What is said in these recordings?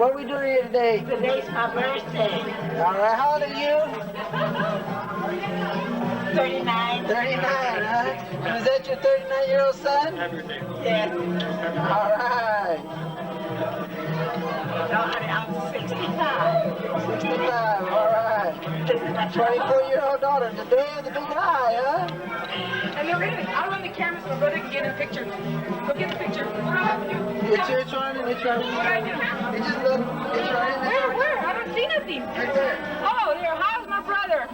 What are we doing here today? Today's my birthday. All right, how old are you? 39. 39, huh? Is that your 39-year-old son? Yeah. All right. No, honey, I'm 65. 65, all right. 24-year-old daughter, the day of the big high, huh? And then wait a minute, I'll run the camera so my brother can get a picture. Go get a picture. It's running. It just look, it's running. Where? I don't see nothing. Right there. Oh, there. How's my brother?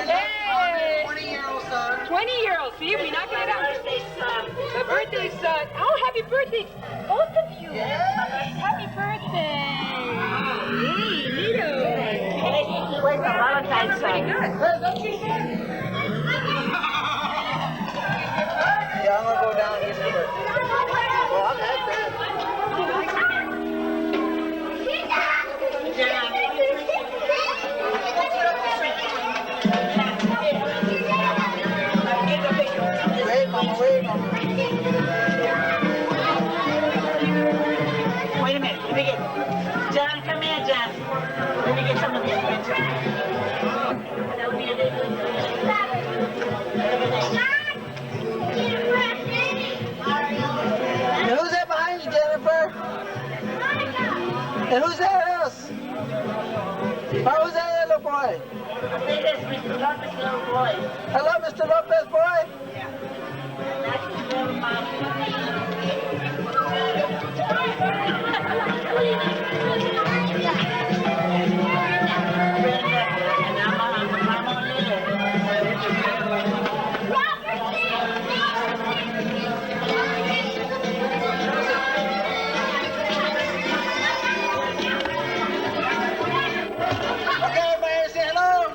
Hey! 20-year-old son. 20-year-old. See, we're not going to Birthday son. the birthday son. Oh, happy birthday, both of you. Happy birthday. Hey, Nito. Where's the Valentine's Pretty son? good. Yeah, I'm gonna go down and get number. Well, I'm at that. Wait, mama. Wait a minute. Let me get. John, come here, John. Let me get some of these pictures. That'll be a big one. And who's that behind you, Jennifer? And who's that else? Oh, who's that little boy? I think that's Mr. Lopez's little boy. Hello, Mr. Lopez boy. That's his little mom. And I'm on Lillie. Okay, everybody, say hello.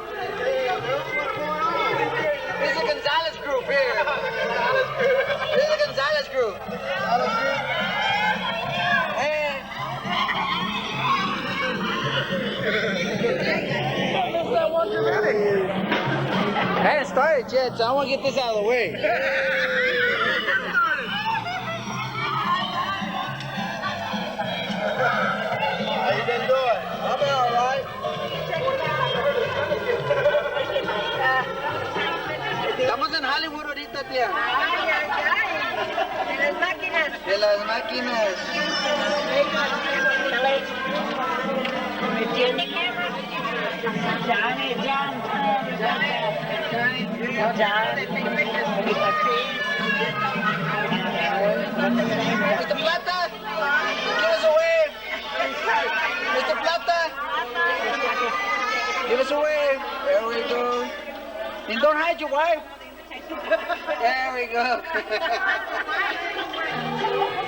This is the Gonzalez group here. This is the Gonzalez group. Hey. I haven't started yet, so I want to get this out of the way. How you been doing? I've been all right. Estamos en Hollywood ahorita, tía. De las máquinas. De las máquinas. ¿Me tiene cámara? Johnny. Mr. Plata, give us a wave. Mr. Plata, give us a wave. There we go. And don't hide your wife. There we go.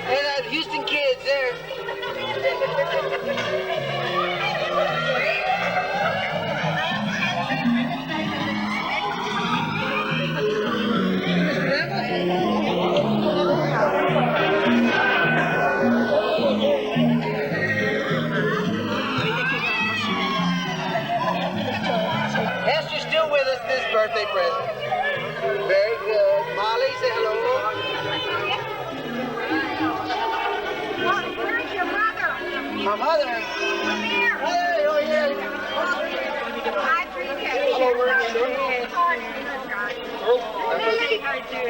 Hey, that Houston kids there. Esther's still with us this birthday present. Very good. Molly, say hello. Where's your mother? My mother. Come here. Hey, oh yeah. I appreciate Hello, you. Ricky.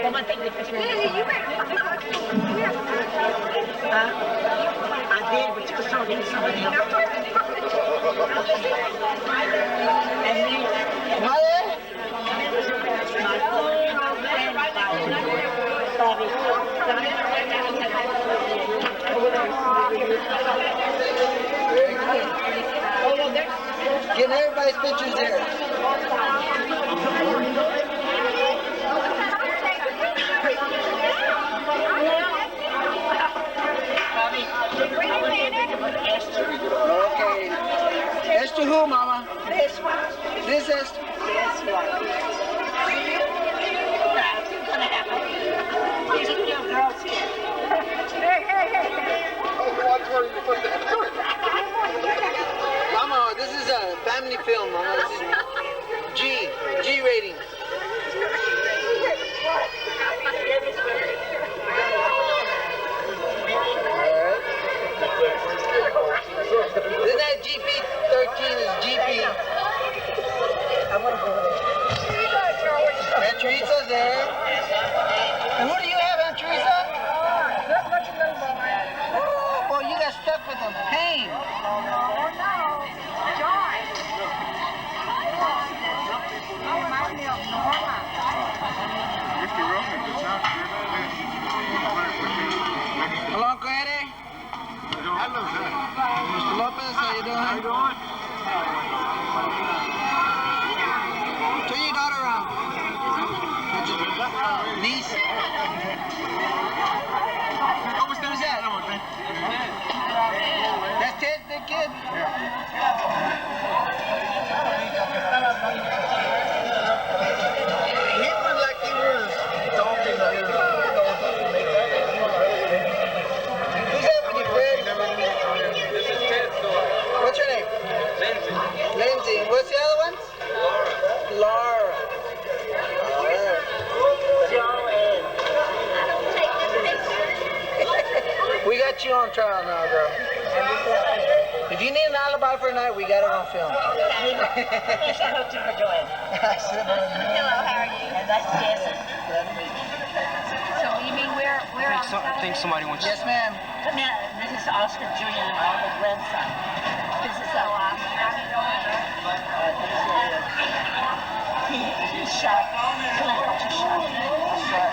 Toma, take the picture. Lillie, you better. I did, but you was talking to somebody else. And me, Mother? Getting everybody's pictures there. Okay. Esther who, Mama? this one, This Esther. this one. That's gonna happen. These little girls here. Mama, this is a family film, Mama. This is G rating. Alright. you going? Turn your daughter around. Niece. Who's that? That's Ted, the kid? He was like he was talking like who's that with you, Fred? This is Ted's daughter. What's your name? Lindsay. Lindsay. What's the other one? Laura. Laura. We got you on trial now, girl. If you need an alibi for a night, we got it on film. Hello to her, Joanne. Hello, how are you? Nice to see you. So you mean we're on I think somebody wants Yes, ma'am. Come here. This is Oscar Jr., my grandson. This is Oscar. He's shot. He's shot.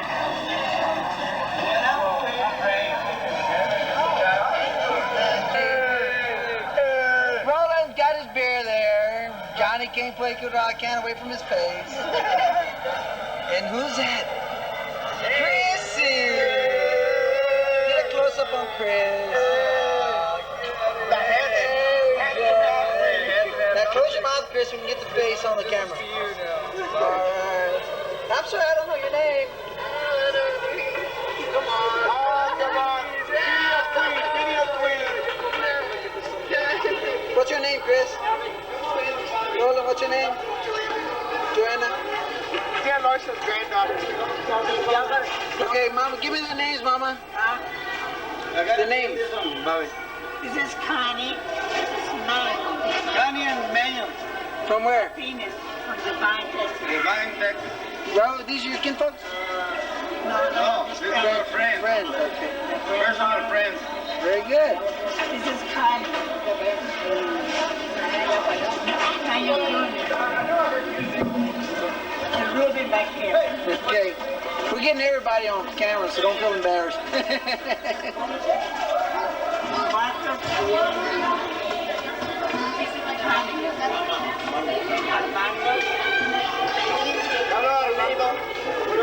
Roland's got his beer there. Johnny can't play good rock can away from his face. And who's that? Chris is. Get a close up on Chris. Now close your mouth, Chris. We can get the face on the camera. All right. I'm sorry, I don't know your name. Come on. Come on. What's your name, Chris? Roland, what's your name? Joanna? Dear Larson's granddaughter. Okay, Mama, give me the names, Mama. The names. This is Connie. This is May. Connie and Manuel. From where? Venus from Divine, Texas. Divine, Texas. Well, these are your kin folks? No, these are our friends. Friends, okay. Personal friends. Very good. This is Connie. How you doing? And Ruben back here. Okay. We're getting everybody on camera, so don't feel embarrassed. Hello, Armando.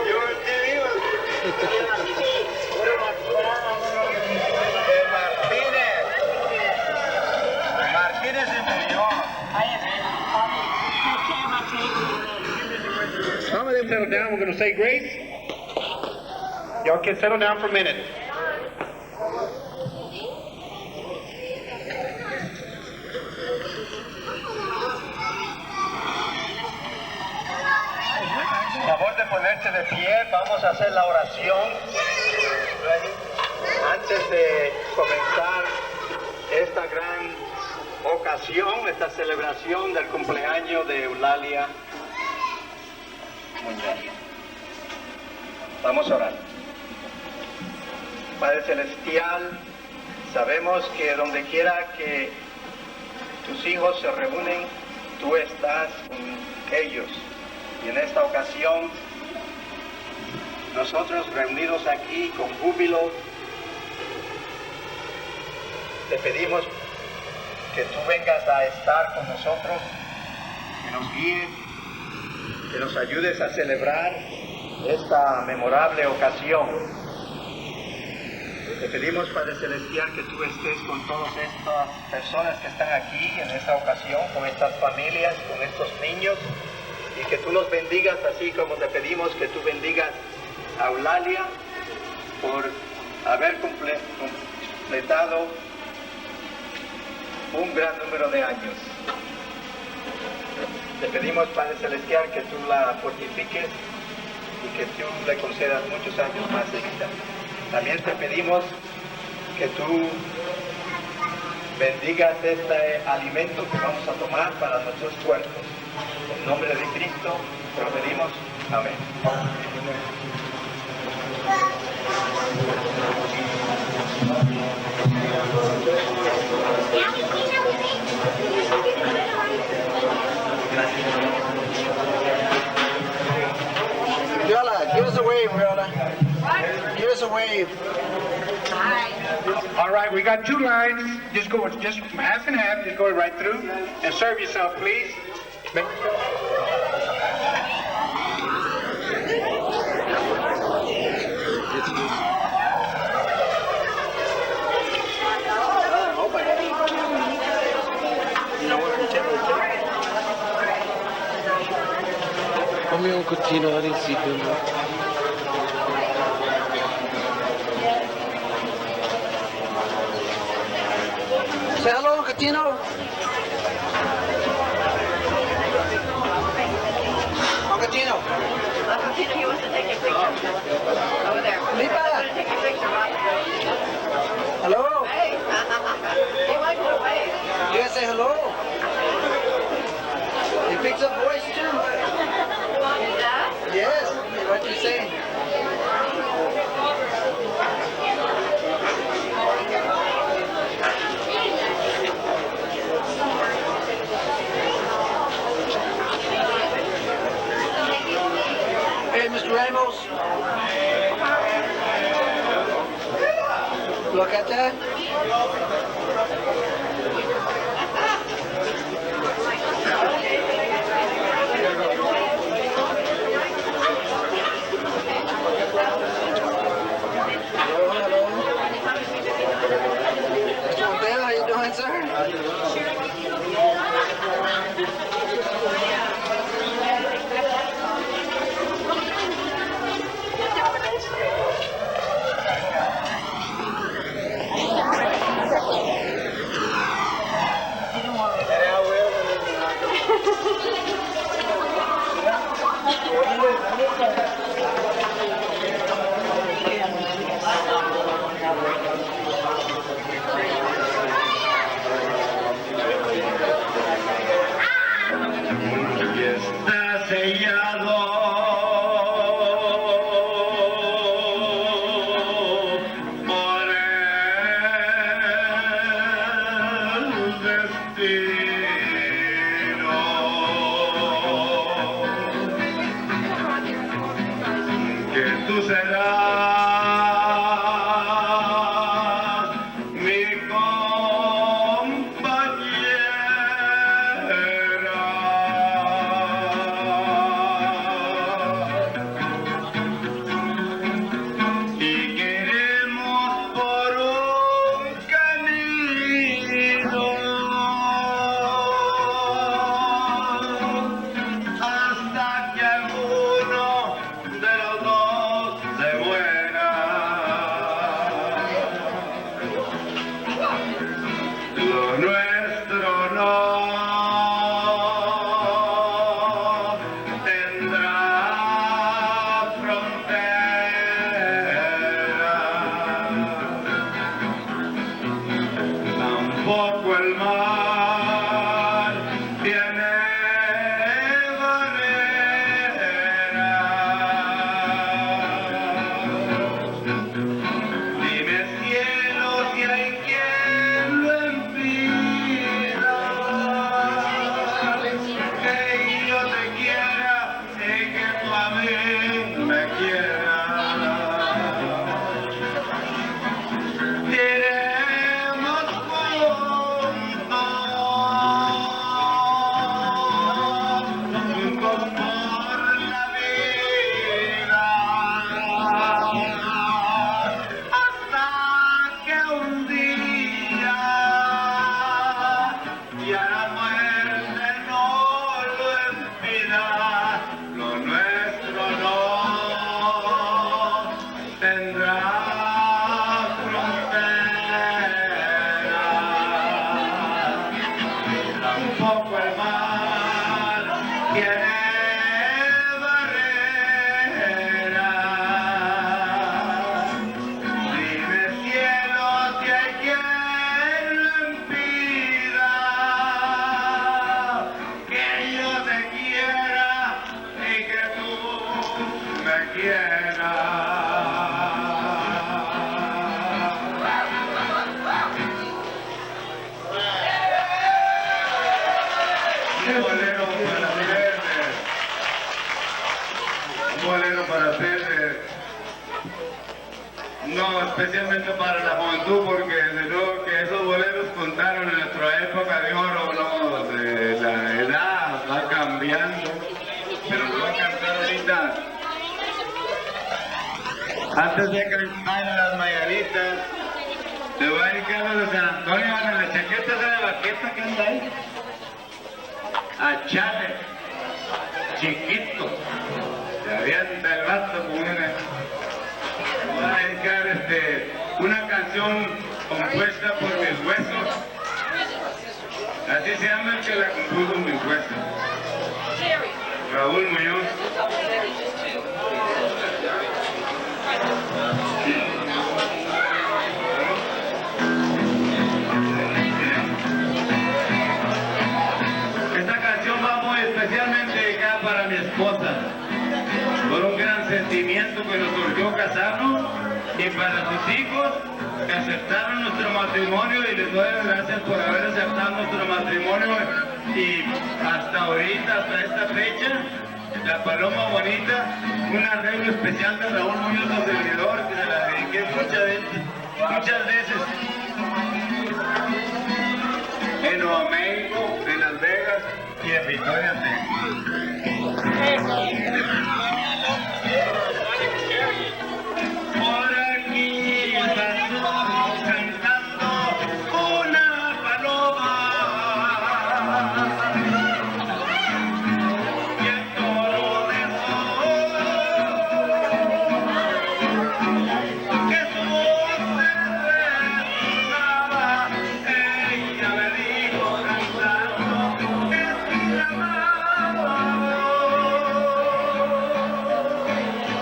You're Martínez y Muñoz. Some of them settle down. We're going to say grace. Y'all can settle down for a minute. Favor de ponerse de pie, vamos a hacer la oración. Antes de comenzar esta gran ocasión, esta celebración del cumpleaños de Eulalia Muñoz. Vamos a orar. Padre Celestial, sabemos que donde quiera que tus hijos se reúnen, tú estás con ellos. Y en esta ocasión, nosotros reunidos aquí con júbilo, te pedimos que tú vengas a estar con nosotros, que nos guíes, que nos ayudes a celebrar esta memorable ocasión. Te pedimos, Padre Celestial, que tú estés con todas estas personas que están aquí en esta ocasión, con estas familias, con estos niños, y que tú los bendigas así como te pedimos que tú bendigas a Eulalia por haber completado un gran número de años. Te pedimos, Padre Celestial, que tú la fortifiques y que tú le concedas muchos años más de vida. También te pedimos que tú bendigas este alimento que vamos a tomar para nuestros cuerpos. En nombre de Cristo te lo pedimos. Amén. Viola, give us a wave, Viola. Give us a wave. Hi. All All right, we got 2 lines. Just go, just half and half. Just go right through and serve yourself, please. Come un continuare insieme. Say hello, Catino. Catino. Catino, he wants to take your picture. Over there. Lipa. Take your picture, right? Hello. Hey. He wants to wave. You guys say hello. He picks up voice too. Yes. What you say? Hey, Mr. Ramos. Look at that. How you doing, sir? Está sellado por el destino, que tú serás mi No, especialmente para la juventud, porque desde luego que esos boleros contaron en nuestra época de oro, ¿no? De la edad va cambiando, pero lo voy a cantar ahorita. Antes de cantar las mañanitas, le voy a dedicar a los de San Antonio, a la chaqueta de vaqueta que anda ahí. A Chale, chiquito, se avienta el vato como una... Voy a dedicar una canción compuesta por mis huesos. Así se llama el que la compuso mis huesos. Raúl Muñoz. Esta canción va muy especialmente dedicada para mi esposa, por un gran sentimiento que nos surgió casarnos, y para sus hijos que aceptaron nuestro matrimonio, y les doy las gracias por haber aceptado nuestro matrimonio, y hasta ahorita, hasta esta fecha, La Paloma Bonita, un arreglo especial de Raúl Muñoz, su servidor, que se la dediqué muchas veces. En Nuevo México, en Las Vegas y en Victoria, por aquí pasó cantando una paloma, y el toro dejó que su voz se resonaba. Ella me dijo cantando que si la amaba,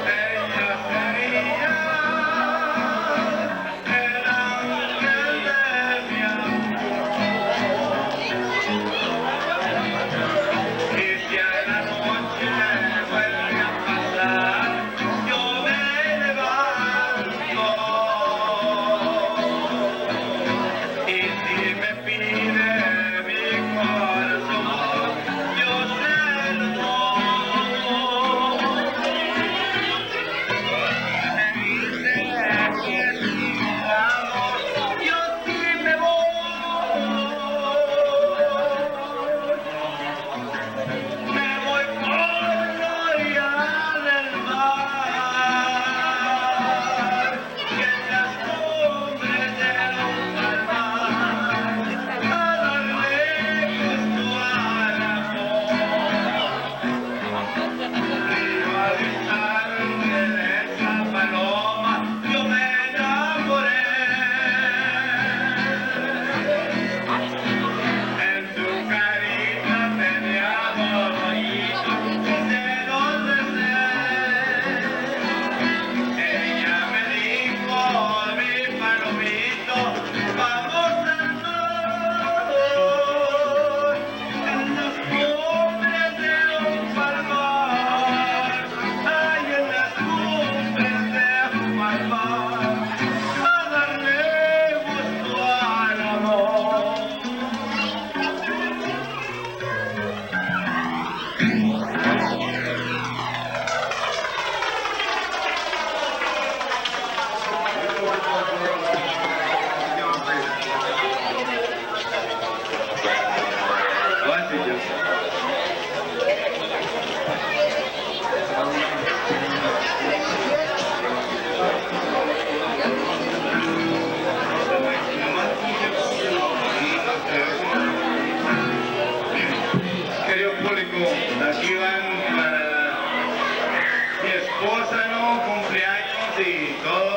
ella sería el ángel de mi amor. Y si a la noche vuelve a pasar, yo me levanto. Y si me pide mi corazón, yo se lo doy. Me dice que si vamos, yo sí me voy. Me voy por la orilla del mar, que en las cumbres de un palmar, a darle gusto al amor. Y al instante de esa paloma, yo me enamoré. En su carita tenía dos ojitos y se los besé. Ella me dijo, mi palomito, vamos al mar, en las cumbres de un palmar, ay, en las cumbres de un palmar, a darle gusto al amor. Querido público, aquí van para mi esposa, ¿no? Cumpleaños y todo.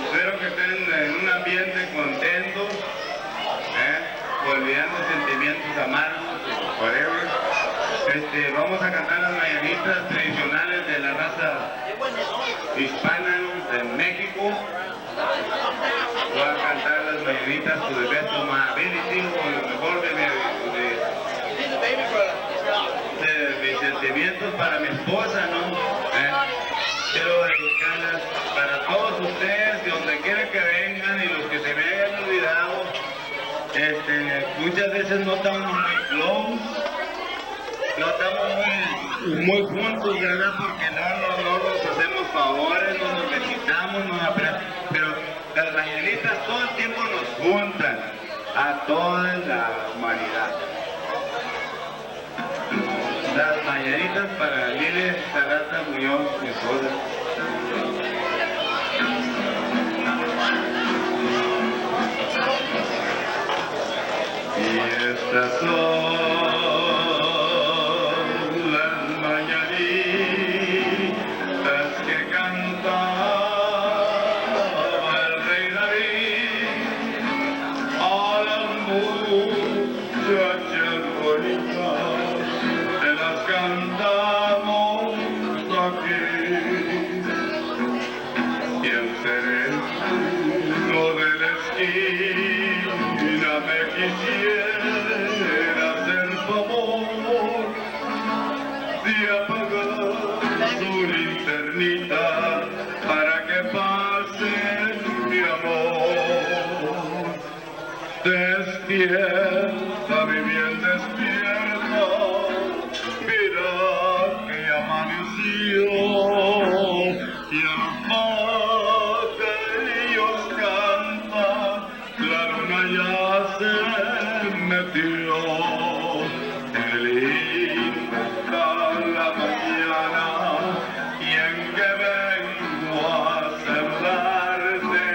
Espero que estén en un ambiente contentos, olvidando sentimientos amargos, whatever. Vamos a cantar las mañanitas tradicionales de la raza hispana de México. Voy a cantar las mañanitas to the best of my ability, con lo mejor de mis sentimientos para mi esposa, ¿no? Quiero dedicarlas para todos ustedes, de donde quiera que vengan, y los que se me hayan olvidado. Muchas veces no estamos muy close, no estamos muy juntos, ¿verdad? Porque no nos hacemos favores, no nos felicitamos, pero todo el tiempo nos juntan, a toda la humanidad. Las mañanitas para Lillie Serrata Muñoz, mi esposa. Y estas son las mañanitas que cantaba el rey David a las muchachas bonitas, te las cantamos aquí. Y el sereno de la esquina me quisiera hacer favor de apagar su linternita para que pase mi amor. Despierta, mi bien, despierta, mira que ya amaneció y a los pajarillos cantan, la luna ya se metió. Qué linda está la mañana y en que vengo a saludarte.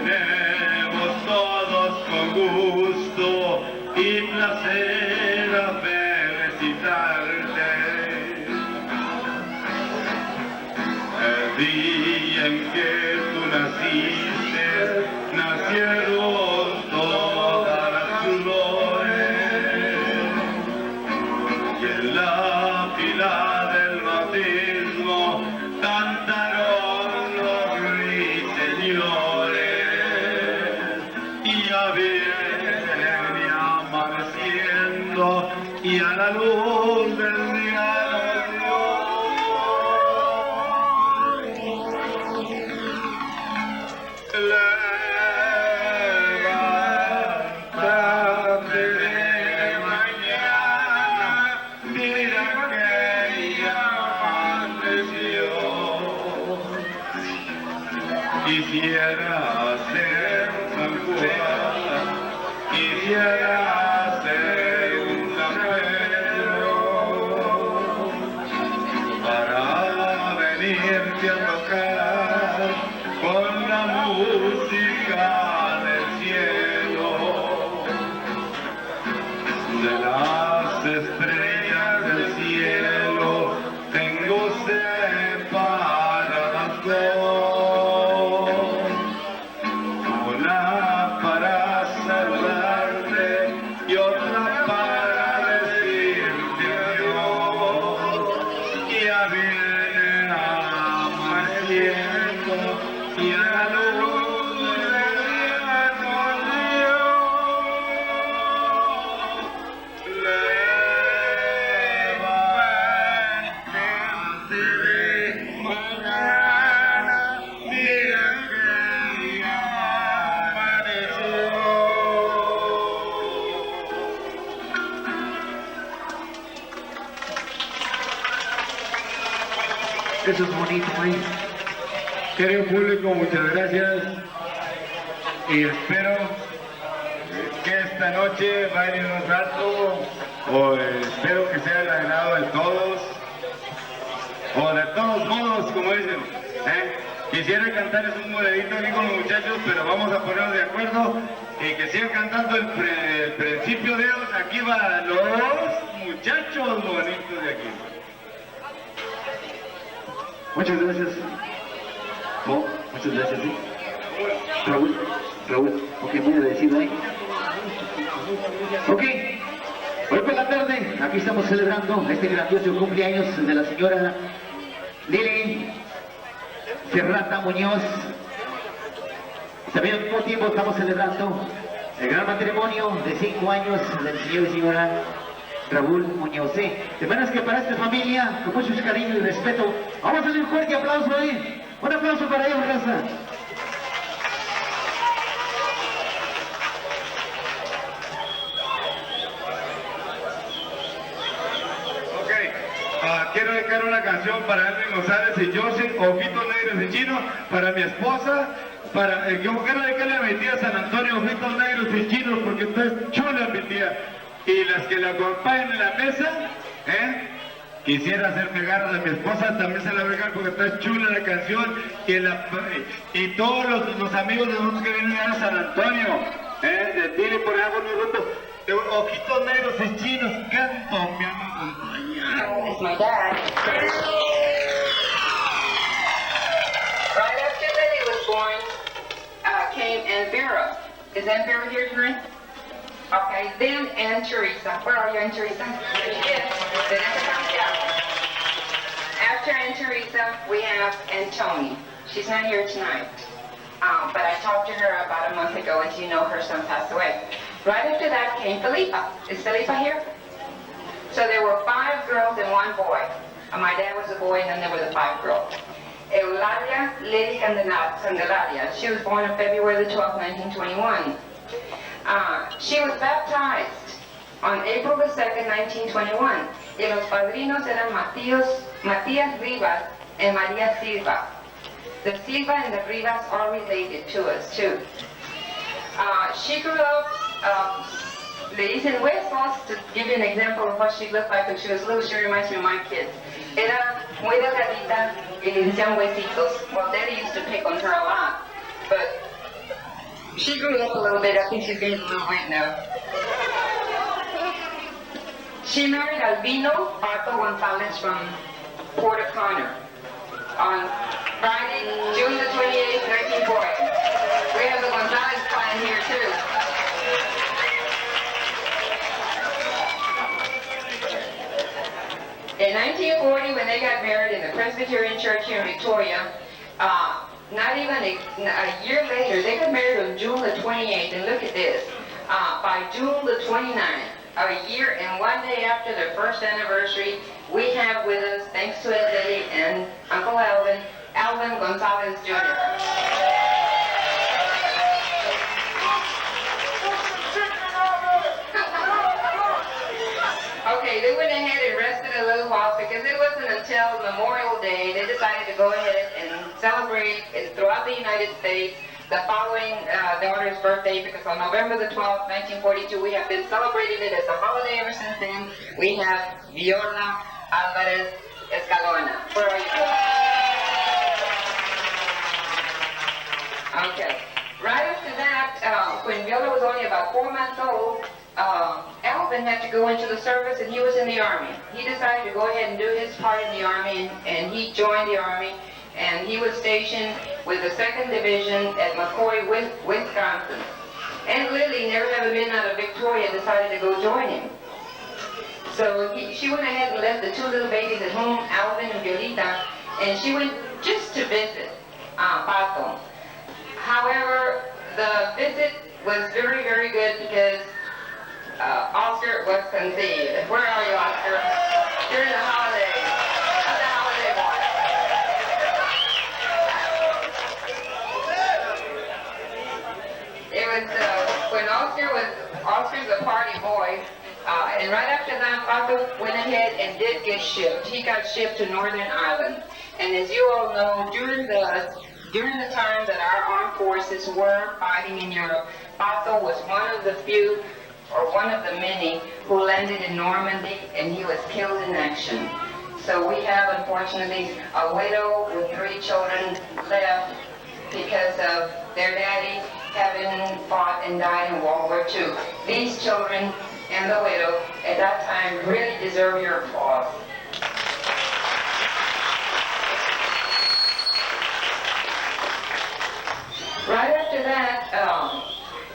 Tenemos todos con gusto y placer a felicitarte. El día en que tú naciste, nacieron todas las flores, y en la fila del bautismo cantaron los ruiseñores. Y ya viene amaneciendo y a la luz del día nos dio. Levántate de mañana, mira que ya amaneció. Quisiera ser San Juan, quisiera ser un San Pedro, para venirte a tocar con la música del cielo, de las estrellas del cielo, tengo separadas dos, una para saludarte y otra para decirte adiós. Ya viene amaneciendo y a la luz del día nos dio. Levántate de mañana, mira que ya amaneció. Eso es bonito, ¿eh? Querido público, muchas gracias y espero que esta noche bailen un rato, o espero que sea el agrado de todos, o de todos modos, como dicen. Quisiera cantarles un modelito aquí con los muchachos, pero vamos a ponernos de acuerdo y que sigan cantando el principio de ellos. Aquí van los muchachos bonitos de aquí. Muchas gracias. Oh, muchas gracias, ¿sí? Raúl, ok, muy agradecido, ¿eh? Ok, hoy por la tarde, aquí estamos celebrando este grandioso cumpleaños de la señora Lillie Serrata Muñoz. También al mismo tiempo estamos celebrando el gran matrimonio de 5 años del señor y señora Raúl Muñoz. De manera que para esta familia, con mucho cariño y respeto, vamos a darle un fuerte aplauso ahí. Un aplauso para ellos, raza. Ok, quiero dedicar una canción para Elvin González y Josie, Ojitos Negros y Chinos, para mi esposa, yo quiero dedicarle a mi tía San Antonio, Ojitos Negros y Chinos, porque está chula mi tía. Y las que la acompañan en la mesa, quisiera hacerme garra de mi esposa, también se la voy a dejar porque está chula la canción. Y todos los amigos de nosotros que vienen a San Antonio, de Tile por allá por mi grupo, de Ojitos Negros y Chinos, canto, mi amigo. It's my dad. Right after Lily was born, came Aunt Vera. Is Aunt Vera here tonight? Okay, then Aunt Teresa. Where are you, Aunt Teresa? There she is. Then after Aunt Teresa, we have Aunt Tony. She's not here tonight. But I talked to her about a month ago, and you know her son passed away. Right after that came Felipa. Is Felipa here? So there were 5 girls and 1 boy. My dad was a boy, and then there were the 5 girls. Eulalia Lillie Candelaria. She was born on February the 12th, 1921. She was baptized on April the 2nd, 1921. Y los padrinos eran Matías Rivas and María Silva. The Silva and the Rivas are related to us too. She grew up, le dicen huesos, to give you an example of what she looked like when she was little. She reminds me of my kids. Era muy delgadita y le decían huesitos. Well, Daddy used to pick on her a lot, but she grew up a little bit. I think she's getting a little weight now. She married Albino Pato Gonzalez from Port O'Connor on Friday, June the 28th, 1940. We have the Gonzalez clan here too. In 1940, when they got married in the Presbyterian Church here in Victoria, not even a year later, they got married on June the 28th, and look at this. By June the 29th, a year and 1 day after their first anniversary, we have with us, thanks to Aunt Lily and Uncle Alvin Gonzalez Jr. Okay, they went ahead and rested a little while because it wasn't until Memorial Day they decided to go ahead and celebrate throughout the United States the following daughter's birthday, because on November the 12th, 1942, we have been celebrating it as a holiday ever since then. We have Viola Alvarez Escalona. Where are you? Okay. Right after that, when Viola was only about 4 months old, Alvin had to go into the service, and he was in the Army. He decided to go ahead and do his part in the Army, and he joined the Army, and he was stationed with the 2nd Division at McCoy, Wisconsin. And Lily, never having been out of Victoria, decided to go join him. So she went ahead and left the 2 little babies at home, Alvin and Violita, and she went just to visit Pato. However, the visit was very, very good because Oscar was conceived. Where are you, Oscar? During the holidays. How's the holiday boy? It was when Oscar's a party boy, and right after that, Pato went ahead and did get shipped. He got shipped to Northern Ireland, and as you all know, during the time that our armed forces were fighting in Europe, Pato was one of the few, or one of the many, who landed in Normandy, and he was killed in action. So we have, unfortunately, a widow with 3 children left because of their daddy having fought and died in World War II. These children and the widow at that time really deserve your applause. Right after that,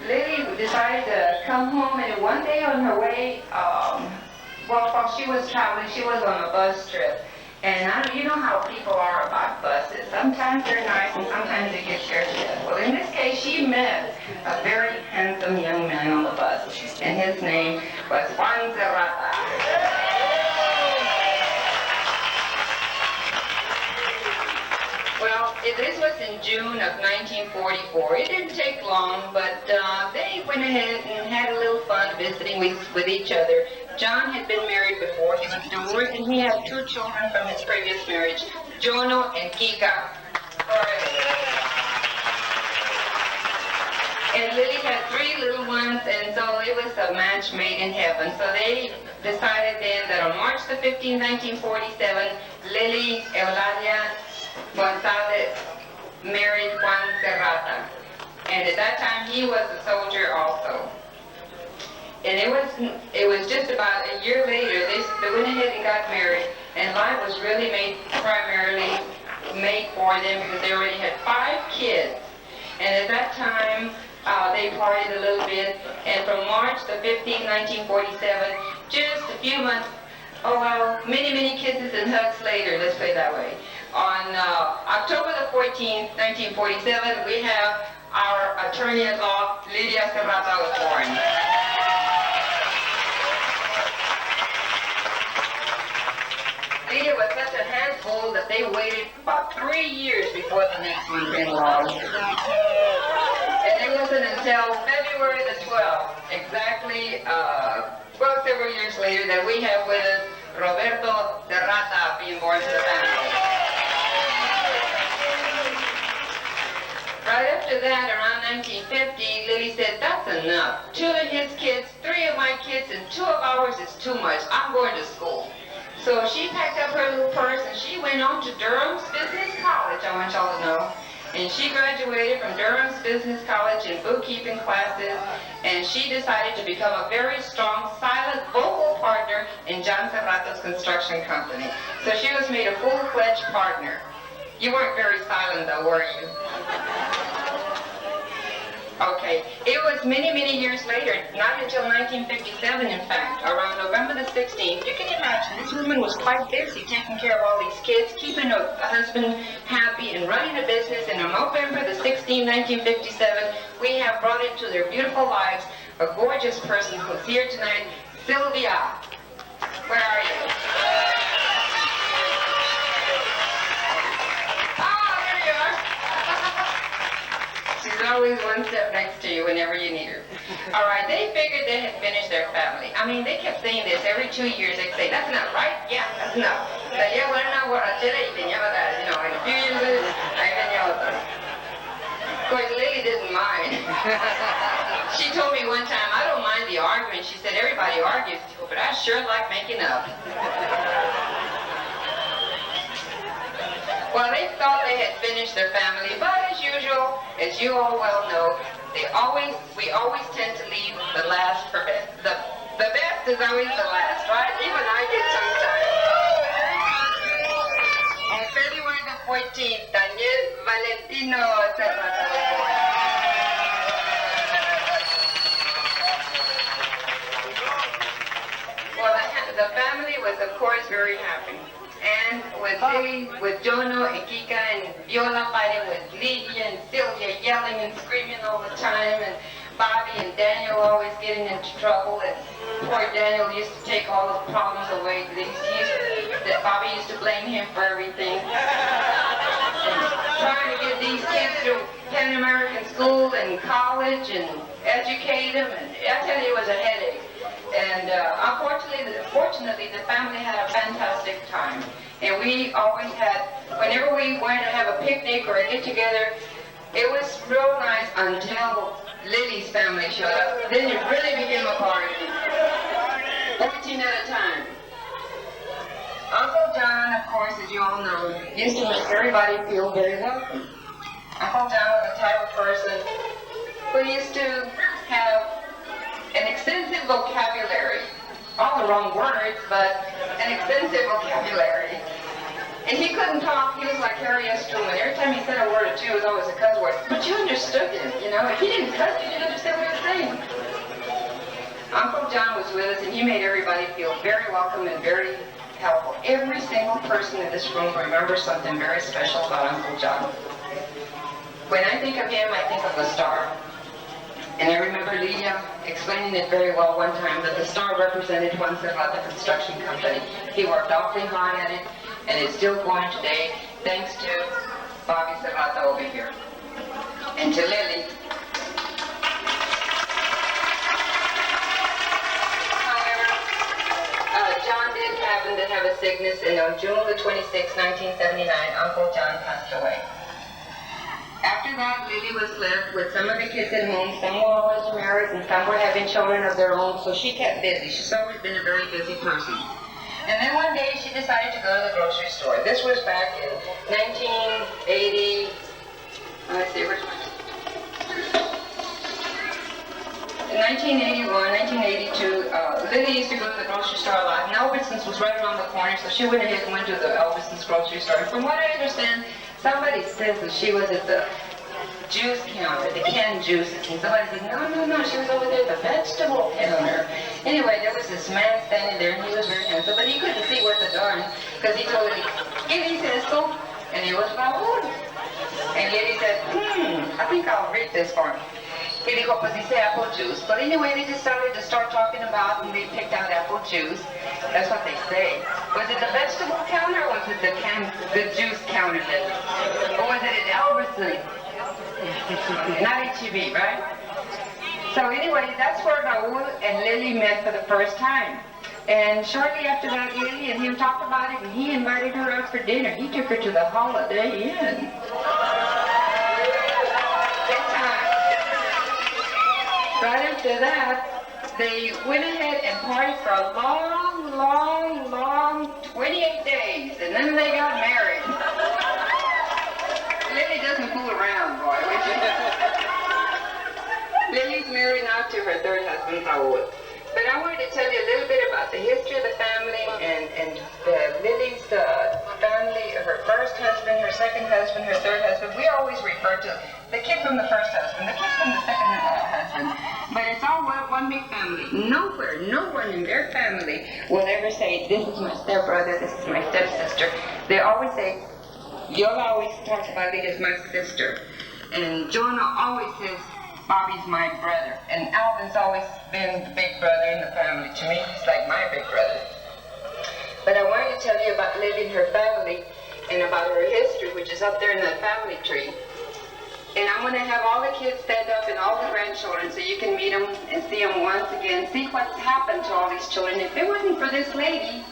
Lily decided to come home, and one day on her way, while she was traveling, she was on a bus trip. And you know how people are about buses. Sometimes they're nice, and sometimes they get scared to death. Well, in this case, she met a very handsome young man on the bus, and his name was Lillie Serrata. Well, this was in June of 1944. It didn't take long, but they went ahead and had a little fun visiting with each other. John had been married before. He was divorced, and he had 2 children from his previous marriage, Jono and Kika. And Lillie had 3 little ones, and so it was a match made in heaven. So they decided then that on March the 15th, 1947, Lillie Eulalia Gonzalez married Juan Serrata. And at that time, he was a soldier also. And it was just about a year later, they went ahead and got married, and life was really primarily made for them because they already had 5 kids. And at that time, they partied a little bit, and from March the 15th, 1947, just a few months, many, many kisses and hugs later, let's put it that way. On October the 14th, 1947, we have our attorney-at-law, Lillie Serrata, was born. Lillie was such a handful that they waited about 3 years before the next one came along. And it wasn't until February the 12th, exactly, several years later, that we have with us Roberto Serrata being born to the family. Right after that, around 1950, Lillie said, that's enough. 2 of his kids, 3 of my kids, and 2 of ours is too much. I'm going to school. So she packed up her little purse and she went on to Durham's Business College, I want y'all to know. And she graduated from Durham's Business College in bookkeeping classes, and she decided to become a very strong, silent, vocal partner in John Serrata's construction company. So she was made a full-fledged partner. You weren't very silent though, were you? Okay, it was many, many years later, not until 1957, in fact, around November the 16th. You can imagine, this woman was quite busy taking care of all these kids, keeping a husband happy, and running a business. And on November the 16th, 1957, we have brought into their beautiful lives a gorgeous person who's here tonight, Sylvia. Where are you? She's always one step next to you whenever you need her. All right, they figured they had finished their family. I mean, they kept saying this every 2 years. They'd say, that's enough, right? Yeah, that's enough. So, yeah, bueno, borrachera y venía that. You know, in a few years later, I venía otra. Of course, Lillie didn't mind. She told me one time, I don't mind the arguing. She said, everybody argues, but I sure like making up. Well, they thought they had finished their family, but as usual, as you all well know, we always tend to leave the last for best. The best is always the last, right? Even I did sometimes. On February the 14th, Daniel Valentino Serrata was born. Well, the family was, of course, very happy. And with Lillie, with Jono and Kika and Viola fighting with Lillie and Sylvia yelling and screaming all the time, and Bobby and Daniel always getting into trouble, and poor Daniel used to take all the problems away. Bobby used to blame him for everything. And trying to get these kids through Pan American school and college and educate them, and I tell you, it was a headache. And fortunately, the family had a fantastic time. And we always had, whenever we wanted to have a picnic or a get-together, it was real nice until Lillie's family showed up. Then it really became a party. 14 at a time. Uncle John, of course, as you all know, used to make everybody feel very welcome. Uncle John was the type of person who used to have an extensive vocabulary. All the wrong words, but an extensive vocabulary. And he couldn't talk. He was like Harry S. Truman. Every time he said a word or two, it was always a cuss word. But you understood him, you know. If he didn't cuss, you didn't understand what he was saying. Uncle John was with us, and he made everybody feel very welcome and very helpful. Every single person in this room remembers something very special about Uncle John. When I think of him, I think of the star. And I remember Lillie explaining it very well one time, that the star represented Juan Serrata Construction Company. He worked awfully hard at it, and it's still going today, thanks to Bobby Serrata over here. And to Lillie. However, sickness, and on June the 26th, 1979, Uncle John passed away. After that, Lillie was left with some of the kids at home. Some were always married, and some were having children of their own, so she kept busy. She's always been a very busy person. And then one day, she decided to go to the grocery store. This was back in 1980, let's see, which one? In 1981, 1982, Lillie used to go to the grocery store a lot, and Albertsons was right around the corner, so she went ahead and went to the Albertsons grocery store. And from what I understand, somebody says that she was at the juice counter, the canned juices, and somebody said, no, she was over there at the vegetable counter. Anyway, there was this man standing there, and he was very handsome, but he couldn't see worth a darn, because he told Lillie, "¿Qué dice esto?" And he was Raúl. And Lillie said, I think I'll read this for him. He dijo, pues dice apple juice. But anyway, they just started to start talking about, and they picked out apple juice. That's what they say. Was it the vegetable counter, or was it the juice counter? Or was it at Albertsons? Not HEB, right? So anyway, that's where Raúl and Lillie met for the first time. And shortly after that, Lillie and him talked about it, and he invited her out for dinner. He took her to the Holiday Inn. Big time. Right after that, they went ahead and partied for a long 28 days, and then they got married. Lillie doesn't fool around, boy. Lillie's married now to her third husband, Raúl. But I wanted to tell you a little bit about the history of the family and Lillie's family, her first husband, her second husband, her third husband. We always refer to the kid from the first husband, the kid from the second husband. But it's all one big family. Nowhere, no one in their family will ever say, this is my stepbrother, this is my stepsister. They always say, Yola always talks about it as my sister. And Jonah always says, Bobby's my brother. And Alvin's always been the big brother in the family. To me, he's like my big brother. But I wanted to tell you about Lillie and her family and about her history, which is up there in that family tree. And I'm going to have all the kids stand up and all the grandchildren so you can meet them and see them once again, see what's happened to all these children. If it wasn't for this lady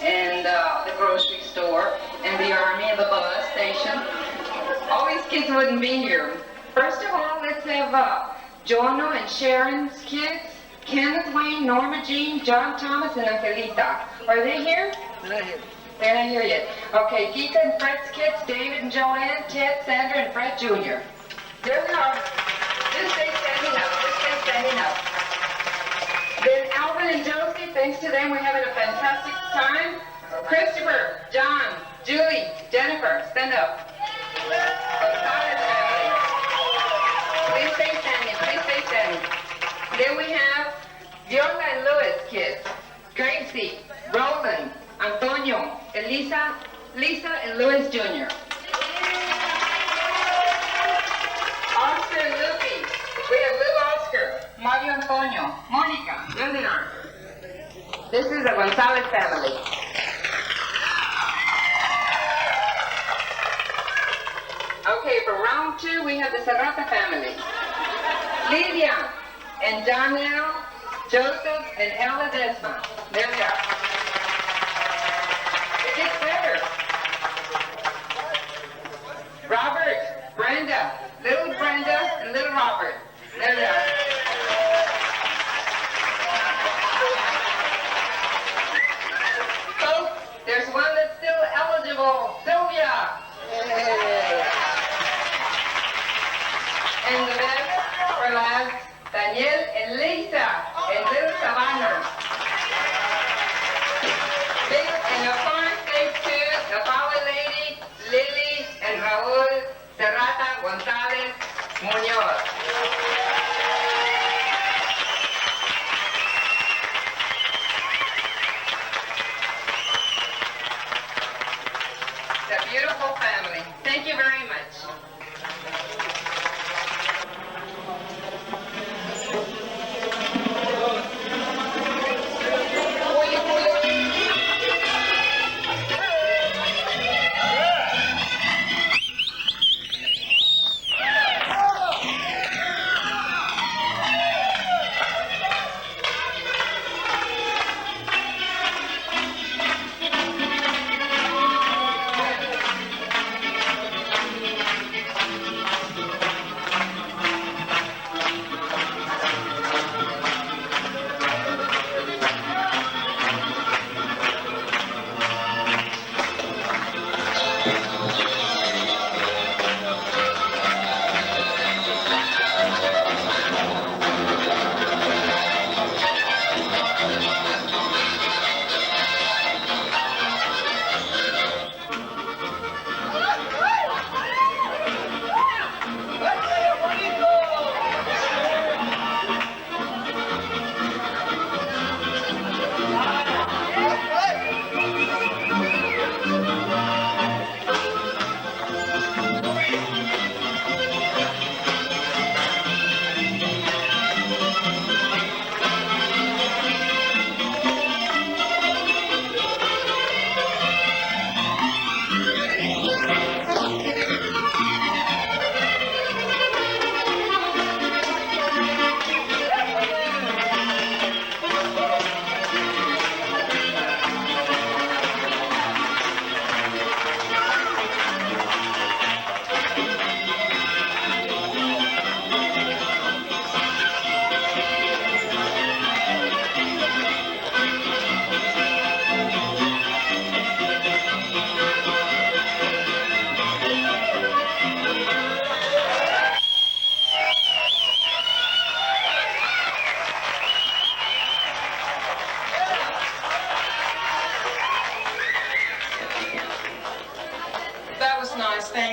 and the grocery store and the army and the bus station, all these kids wouldn't be here. First of all, let's have Jonah and Sharon's kids, Kenneth Wayne, Norma Jean, John Thomas, and Angelita. Are they here? Not here. They're not here yet. Okay, Geeta and Fred's kids, David and Joanne, Ted, Sandra, and Fred Jr. There we are. Just stay standing up. Just stay standing up. Then Alvin and Josie, thanks to them, we're having a fantastic time. Christopher, John, Julie, Jennifer, stand up. Please stay standing. Please stay standing. Then we have Viola and Louis kids, Gracie, Roland, Antonio, Elisa, Lisa, and Louis Jr. Oscar and Lupe. We have little Oscar, Mario Antonio, Monica. There they are. This is the Gonzalez family. Okay, for round two, we have the Serrata family. Lydia and Daniel, Joseph, and Ella Desma. There they are. It gets better. Robert, Brenda, and little Robert. There they are. Folks, there's one that's still eligible, Sylvia. And the best for last, Daniel and Lisa and little Savannah. And of course, thanks to the power lady, Lillie and Raúl Serrata González Muñoz.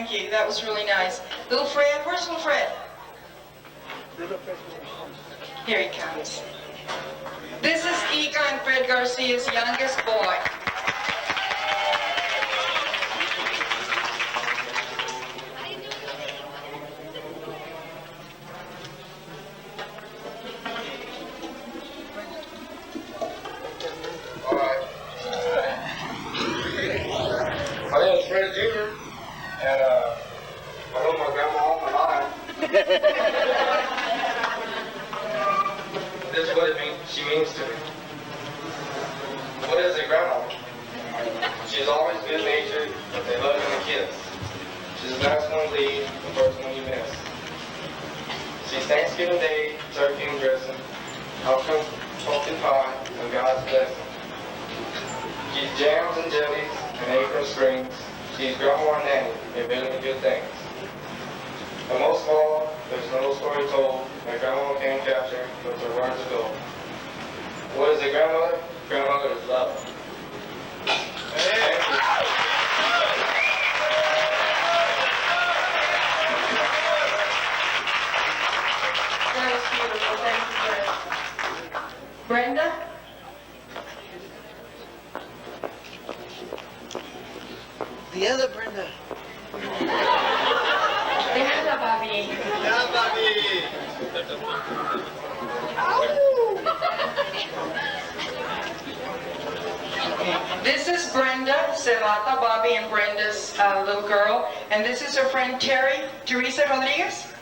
Thank you. That was really nice. Little Fred, where's little Fred? Here he comes. This is Ika and Fred Garcia's youngest boy. My name is Fred Jr. and I know my grandma all my life. This is what she means to me. What is a grandma? She's always good-natured, but they love the kids. She's the last one to leave, the first one you miss. She's Thanksgiving Day, turkey and dressing, outcomes pumpkin pie, and God's blessing. She's jams and jellies and apron strings. She's grandma and nanny, a million good things. And most of all, there's no story told that grandma can't capture with her words of gold. What is a grandmother? Grandmother is love. Thank you. That was beautiful. Thank you, Fred. Brenda? The other Brenda. Déjala, Bobby. Yeah, Bobby. This is Brenda Serrata, Bobby and Brenda's little girl. And this is her friend Teresa Rodriguez.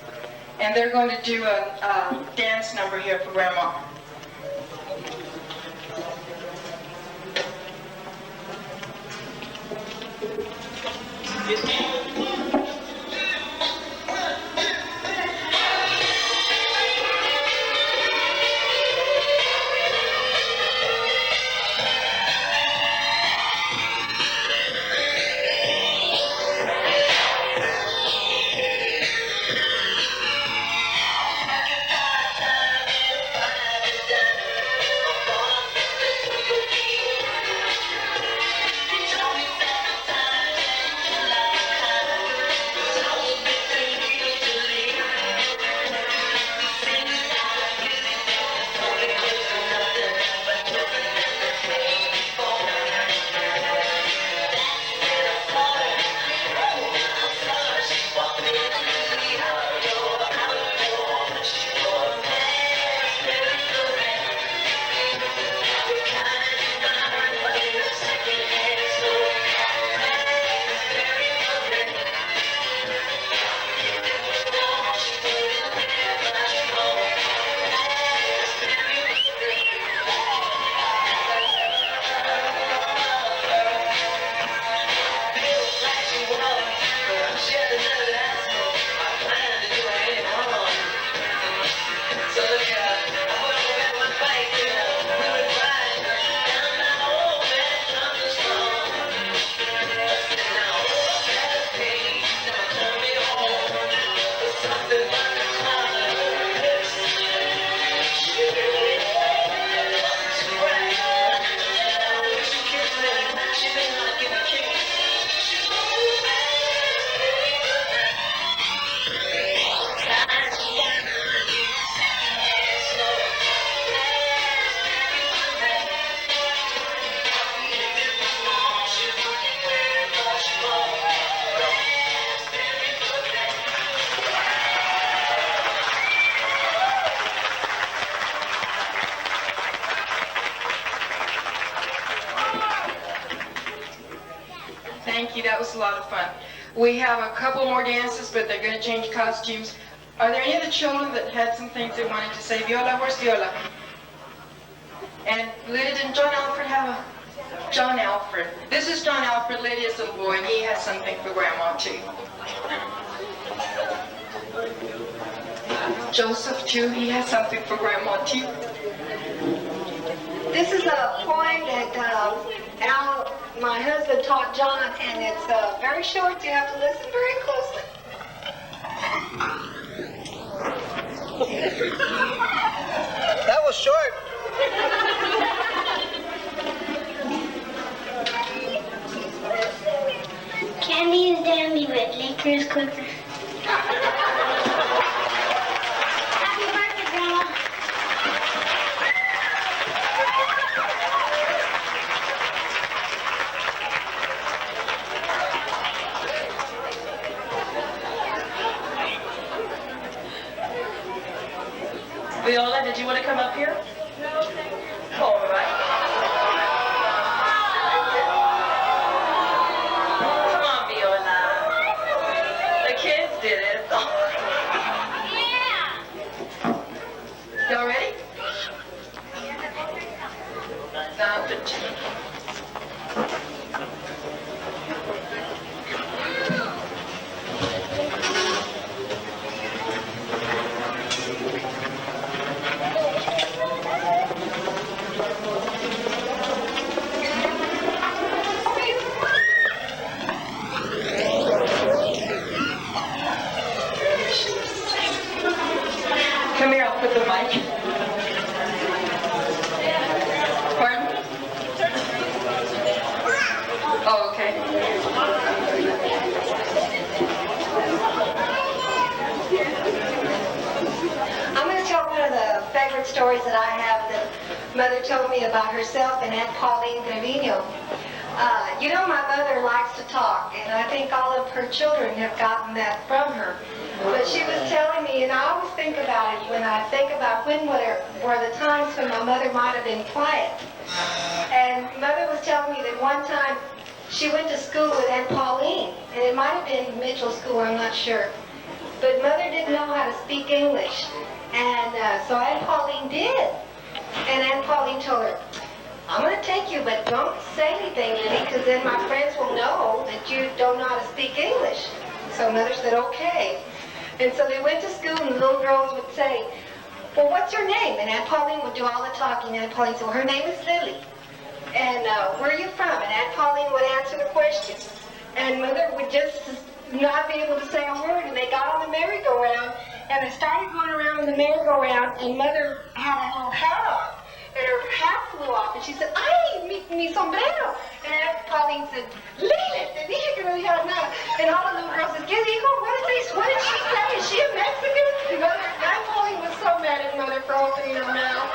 And they're going to do a dance number here for Grandma. Thank you, that was a lot of fun. We have a couple more dances, but they're going to change costumes. Are there any of the children that had some things they wanted to say? Viola, where's Viola? And Lydia, didn't John Alfred have a... John Alfred. This is John Alfred, Lydia's little boy, and he has something for Grandma, too. Joseph, too, he has something for Grandma, too. This is a poem that Al, my husband, taught John, and it's very short. You have to listen very closely. That was short. Candy is dandy with liquor trumpet. Come here, I'll put the mic. Pardon? Oh, okay. I'm going to tell one of the favorite stories that I have that Mother told me about herself and Aunt Pauline Trevino. You know, my mother likes to talk, and I think all of her children have gotten that from her. But she was telling me, and I always think about it when I think about when were the times when my mother might have been quiet. And Mother was telling me that one time she went to school with Aunt Pauline, and it might have been Mitchell School, I'm not sure. But Mother didn't know how to speak English, and so Aunt Pauline did. And Aunt Pauline told her, I'm going to take you, but don't say anything, Lily, because then my friends will know that you don't know how to speak English. So Mother said, okay. And so they went to school, and the little girls would say, well, what's your name? And Aunt Pauline would do all the talking. Aunt Pauline said, well, her name is Lily. And where are you from? And Aunt Pauline would answer the questions. And Mother would just not be able to say a word. And they got on the merry-go-round, and they started going around in the merry-go-round, and Mother had a little hat on. And her hat flew off, and she said, ay, mi sombrero. And Aunt Pauline said, Lily, te dije que no dijera nada. And all the little girls said, ¿qué dijo? What did she say? Is she a Mexican? And Aunt Pauline was so mad at Mother for opening her mouth.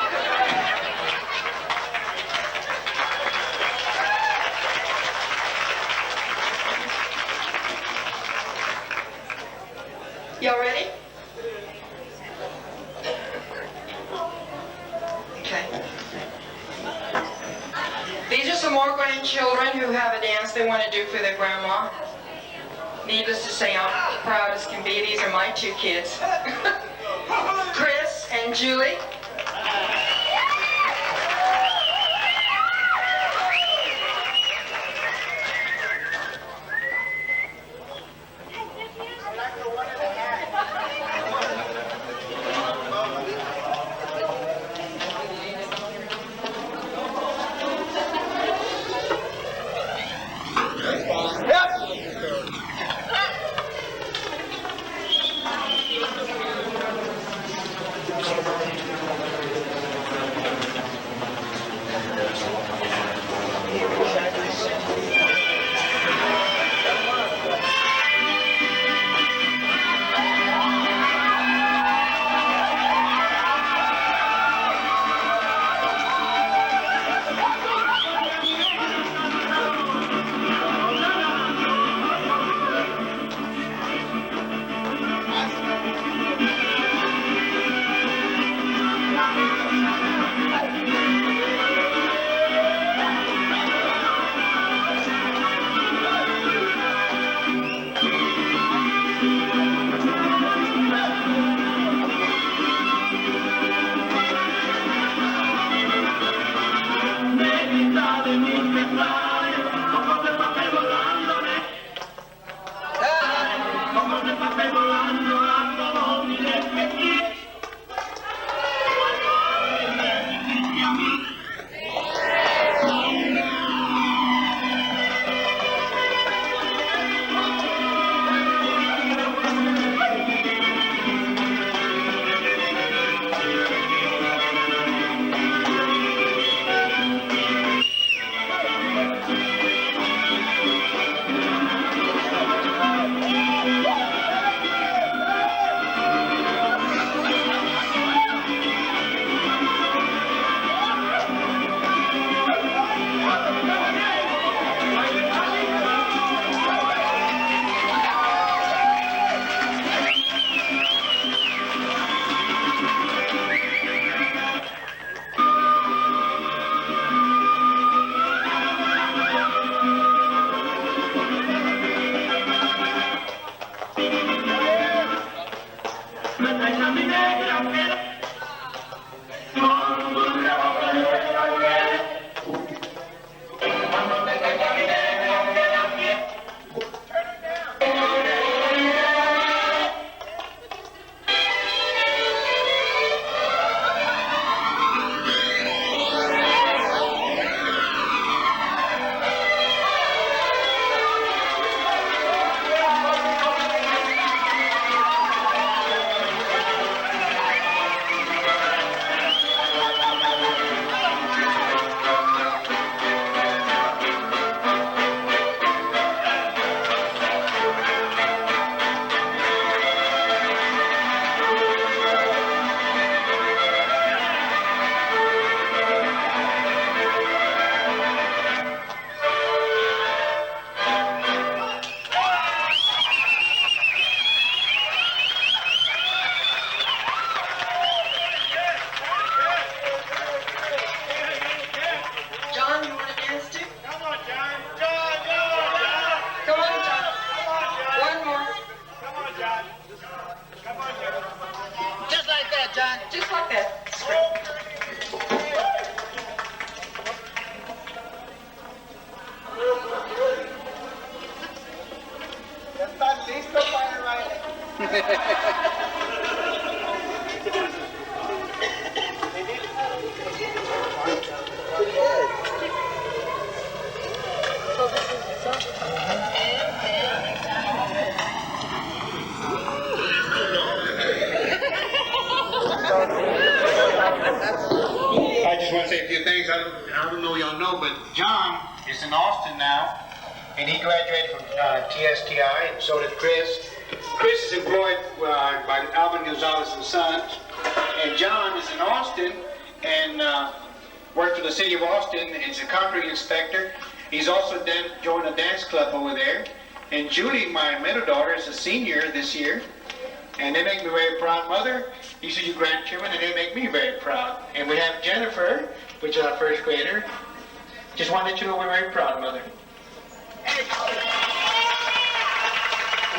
Y'all ready? Okay. These are some more grandchildren who have a dance they want to do for their grandma. Needless to say, I'm proud as can be. These are my two kids. Chris and Julie. want to say a few things. I don't know y'all know, but John is in Austin now, and he graduated from TSTI, and so did Chris. Chris is employed by Alvin Gonzalez and Sons, and John is in Austin and works for the city of Austin. He's a concrete inspector. He's also joined a dance club over there. And Julie, my middle daughter, is a senior this year. And they make me very proud mother. These are your grandchildren, and they make me very proud. And we have Jennifer, which is our first grader. Just wanted to let you know we're very proud, mother.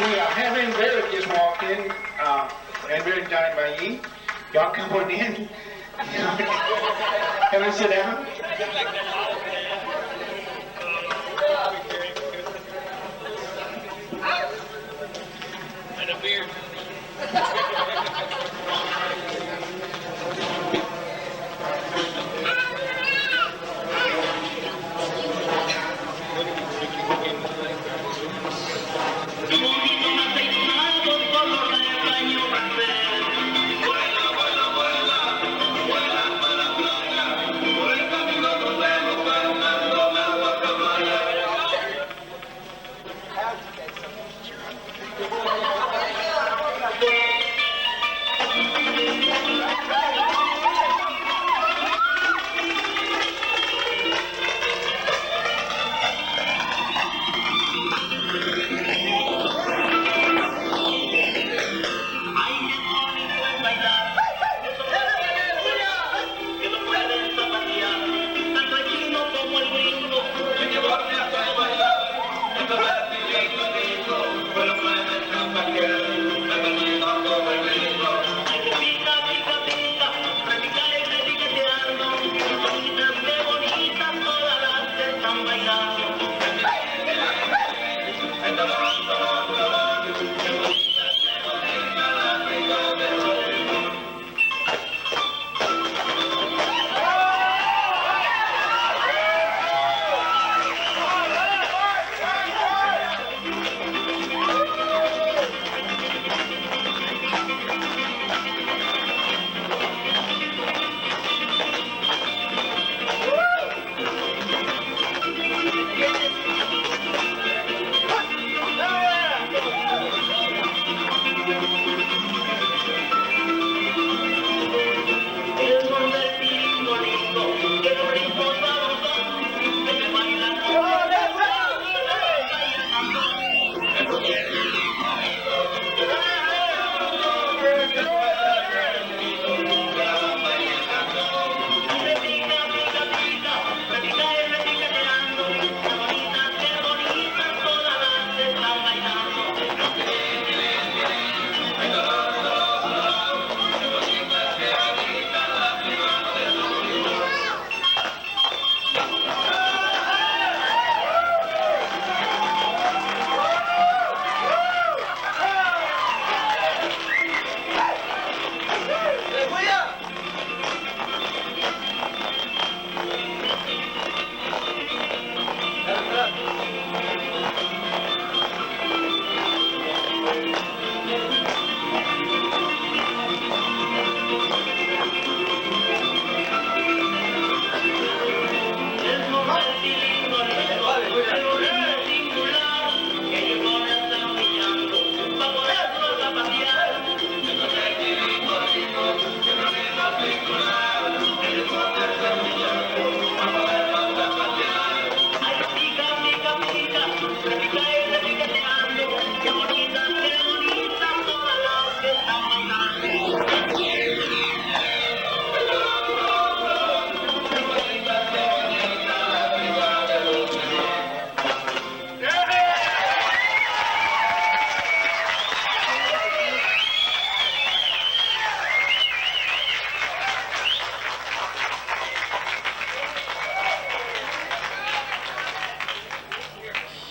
We have Ann Barrett just walked in. Ann Barrett and Johnny Bailly. Y'all come on in. Come and sit down. And a beer.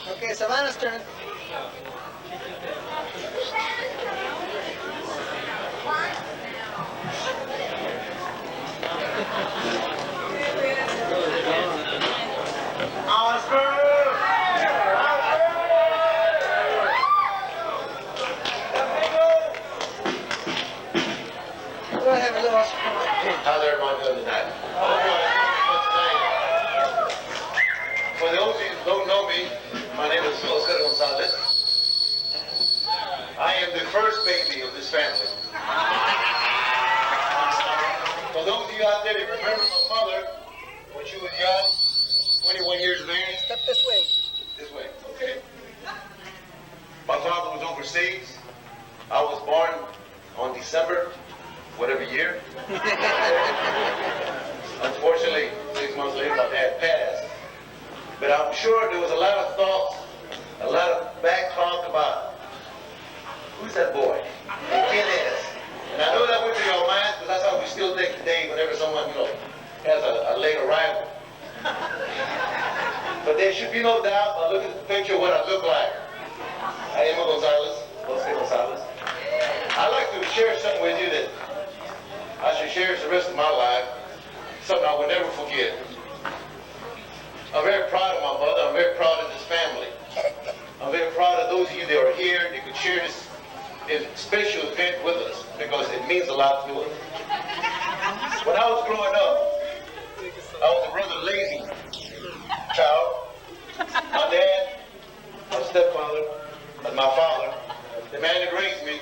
Okay, Savannah's turn. How's everyone doing tonight? But I'm sure there was a lot of thoughts, a lot of back talk about, who's that boy? And Ken is. And I know that went through your minds, because that's how we still think today whenever someone, has a late arrival. But there should be no doubt, I look at the picture of what I look like. I am Jose Gonzalez. I'd like to share something with you that I should share the rest of my life, something I will never forget. I'm very proud of my mother. I'm very proud of this family. I'm very proud of those of you that are here that could share this special event with us, because it means a lot to us. When I was growing up, I was a rather lazy child. My dad, my stepfather, and my father, the man that raised me,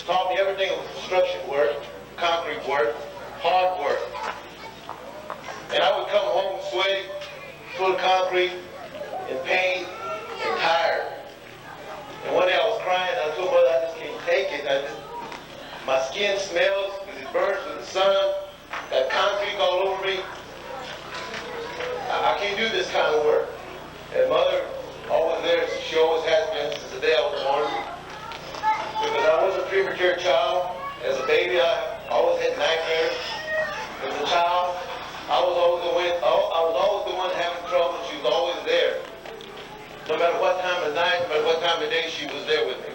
taught me everything was construction work, concrete work, hard work. And I would come home sweaty, full of concrete, in pain, and tired. And one day I was crying, and I told Mother, I just can't take it. My skin smells because it burns with the sun, got concrete all over me. I can't do this kind of work. And Mother, always there, she always has been since the day I was born. Because I was a premature child. As a baby, I always had nightmares. As a child, I was always the one having trouble. She was always there. No matter what time of night, no matter what time of day, she was there with me.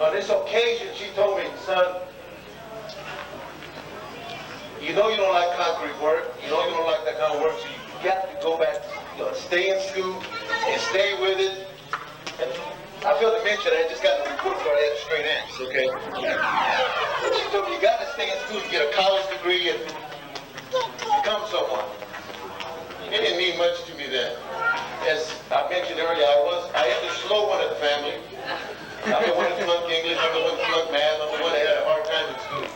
On this occasion, she told me, son, you know you don't like concrete work. You know you don't like that kind of work, so you got to go back, stay in school and stay with it. And I failed to mention, I just got the report card, I had straight A's, okay? She told me, you got to stay in school to get a college degree and become someone. It didn't mean much to me then. As I mentioned earlier, I am the slow one of the family. I'm the one that flunked English, I'm the one that flunked math, I'm the one that had a hard time in school.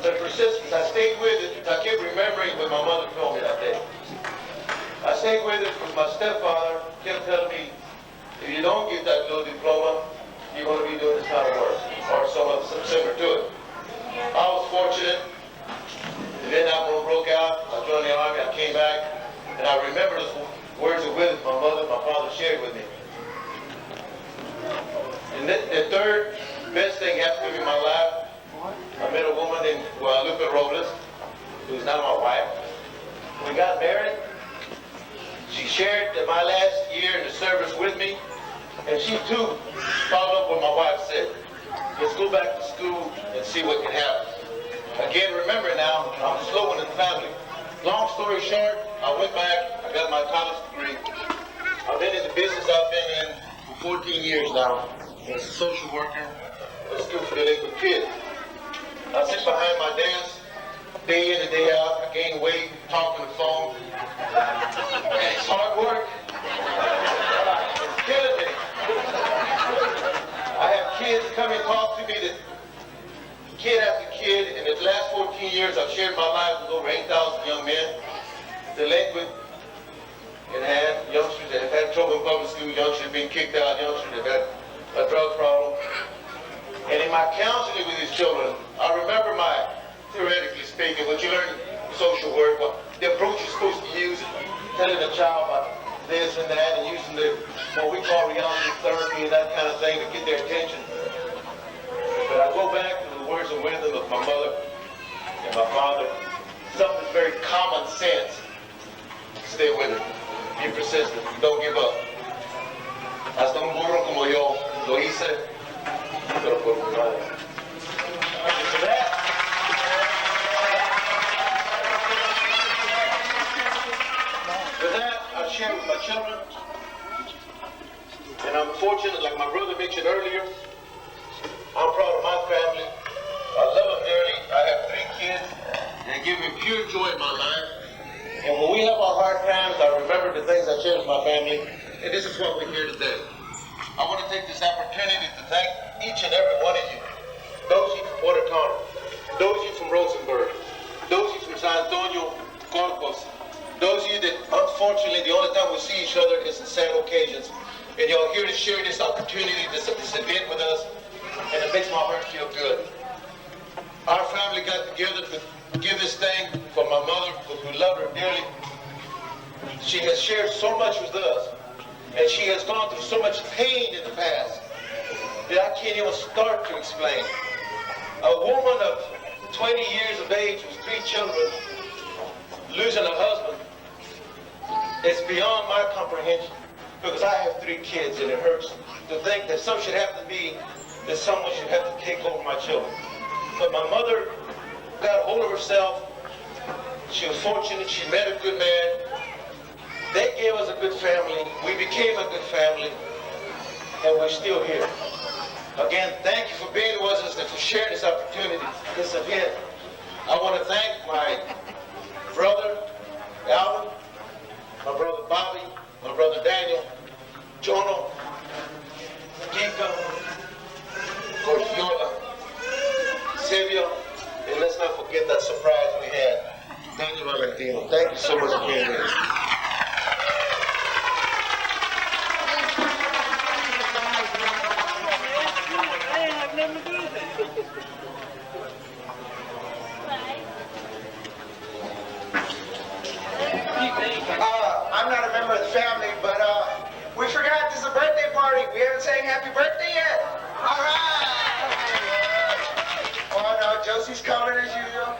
The persistence, I stayed with it. I kept remembering what my mother told me that day. I stayed with it because my stepfather kept telling me, if you don't get that little diploma, you're going to be doing this kind of work, or some similar to it. I was fortunate. The Vietnam War broke out. I joined the Army. I came back, and I remember those words of wisdom my mother and my father shared with me. And the third best thing happened to me in my life. I met a woman named Guadalupe Robles, who's now my wife. We got married. She shared my last year in the service with me, and she too followed up what my wife said. Let's go back to school and see what can happen. Again, remember now, I'm the slow one in the family. Long story short, I went back, I got my college degree. I've been in the business I've been in for 14 years now. As a social worker, a school for delinquent kids. I sit behind my desk, day in and day out. I gain weight, talk on the phone. And it's hard work. It's killing me. I have kids come and talk to me, that kid after kid. In the last 14 years, I've shared my life with over 8,000 young men, delinquent and had youngsters that have had trouble in public school, youngsters being kicked out, youngsters that have had a drug problem. And in my counseling with these children, I remember theoretically speaking, what you learn in social work, the approach you're supposed to use, telling a child about this and that, and using what we call reality therapy and that kind of thing to get their attention. But I go back to the words of wisdom of my mother and my father. Something very common sense. Stay with it. Be persistent. Don't give up. Hasta un burro como yo lo hice. Pero por mi madre. After that, I share with my children, and I'm fortunate, like my brother mentioned earlier, I'm proud of my family. I love them dearly. I have 3 kids that give me pure joy in my life. And when we have our hard times, I remember the things I share with my family, and this is what we're here today. I want to take this opportunity to thank each and every one of you. Those of you from Puerto Rico, those of you from Rosenberg, those of you from San Antonio, Corpus, those of you that unfortunately the only time we see each other is in sad occasions. And y'all here to share this opportunity, this event with us, and it makes my heart feel good. Our family got together to give this thing for my mother, because we love her dearly. She has shared so much with us, and she has gone through so much pain in the past that I can't even start to explain. A woman of 20 years of age with 3 children, losing a husband, it's beyond my comprehension, because I have 3 kids, and it hurts to think that something should happen to me, that someone should have to take over my children. But my mother got a hold of herself. She was fortunate. She met a good man. They gave us a good family. We became a good family, and we're still here. Again, thank you for being with us and for sharing this opportunity, this event. I want to thank my brother, Alvin, my brother Bobby, my brother Daniel, Jono, Kika, Corgiola, Silvio, and let's not forget that surprise we had, Daniel Valentino. Thank you so much for being here. I'm not a member of the family, but we forgot this is a birthday party. We haven't sang happy birthday yet. All right. Oh no, Josie's coming as usual.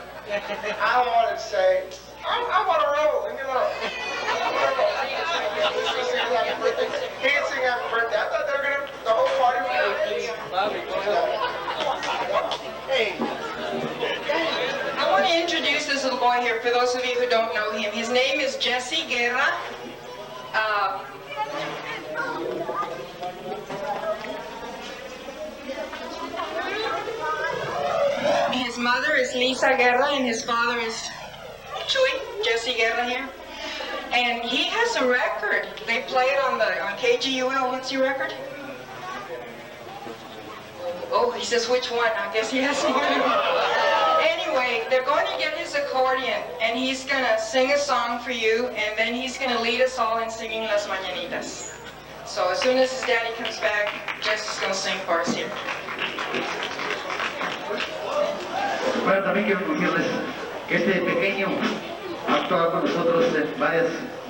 I wanted to say, I want to roll. Leave me alone. He didn't sing happy birthday. I thought they were gonna, the whole party was Hey. I want to introduce this little boy here for those of you who don't know him. His name is Jesse Guerra. His mother is Lisa Guerra and his father is Jesse Guerra here. And he has a record. They play it on KGUL. What's your record? Oh, he says which one? I guess he has one. Anyway, they're going to get his accordion, and he's going to sing a song for you, and then he's going to lead us all in singing Las Mañanitas. So as soon as his daddy comes back, Jesse's going to sing for us here. Bueno, también quiero decirles que este pequeño ha actuado con nosotros en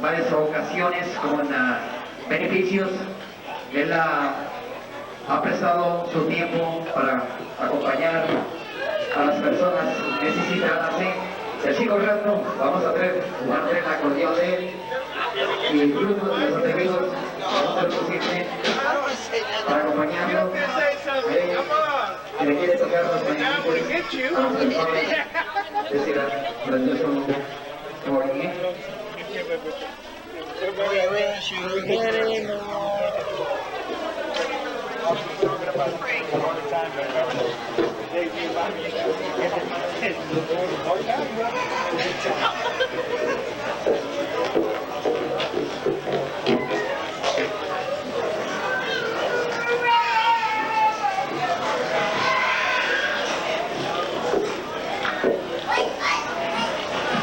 varias ocasiones con beneficios. Él ha prestado su tiempo para acompañar a las personas necesitadas. El chico rato vamos a mantener el acordeón de él y el grupo de los amigos vamos a hacer lo posible para acompañarlo. Si le quiere tocar los mañanitos, vamos a decir grandioso por aquí.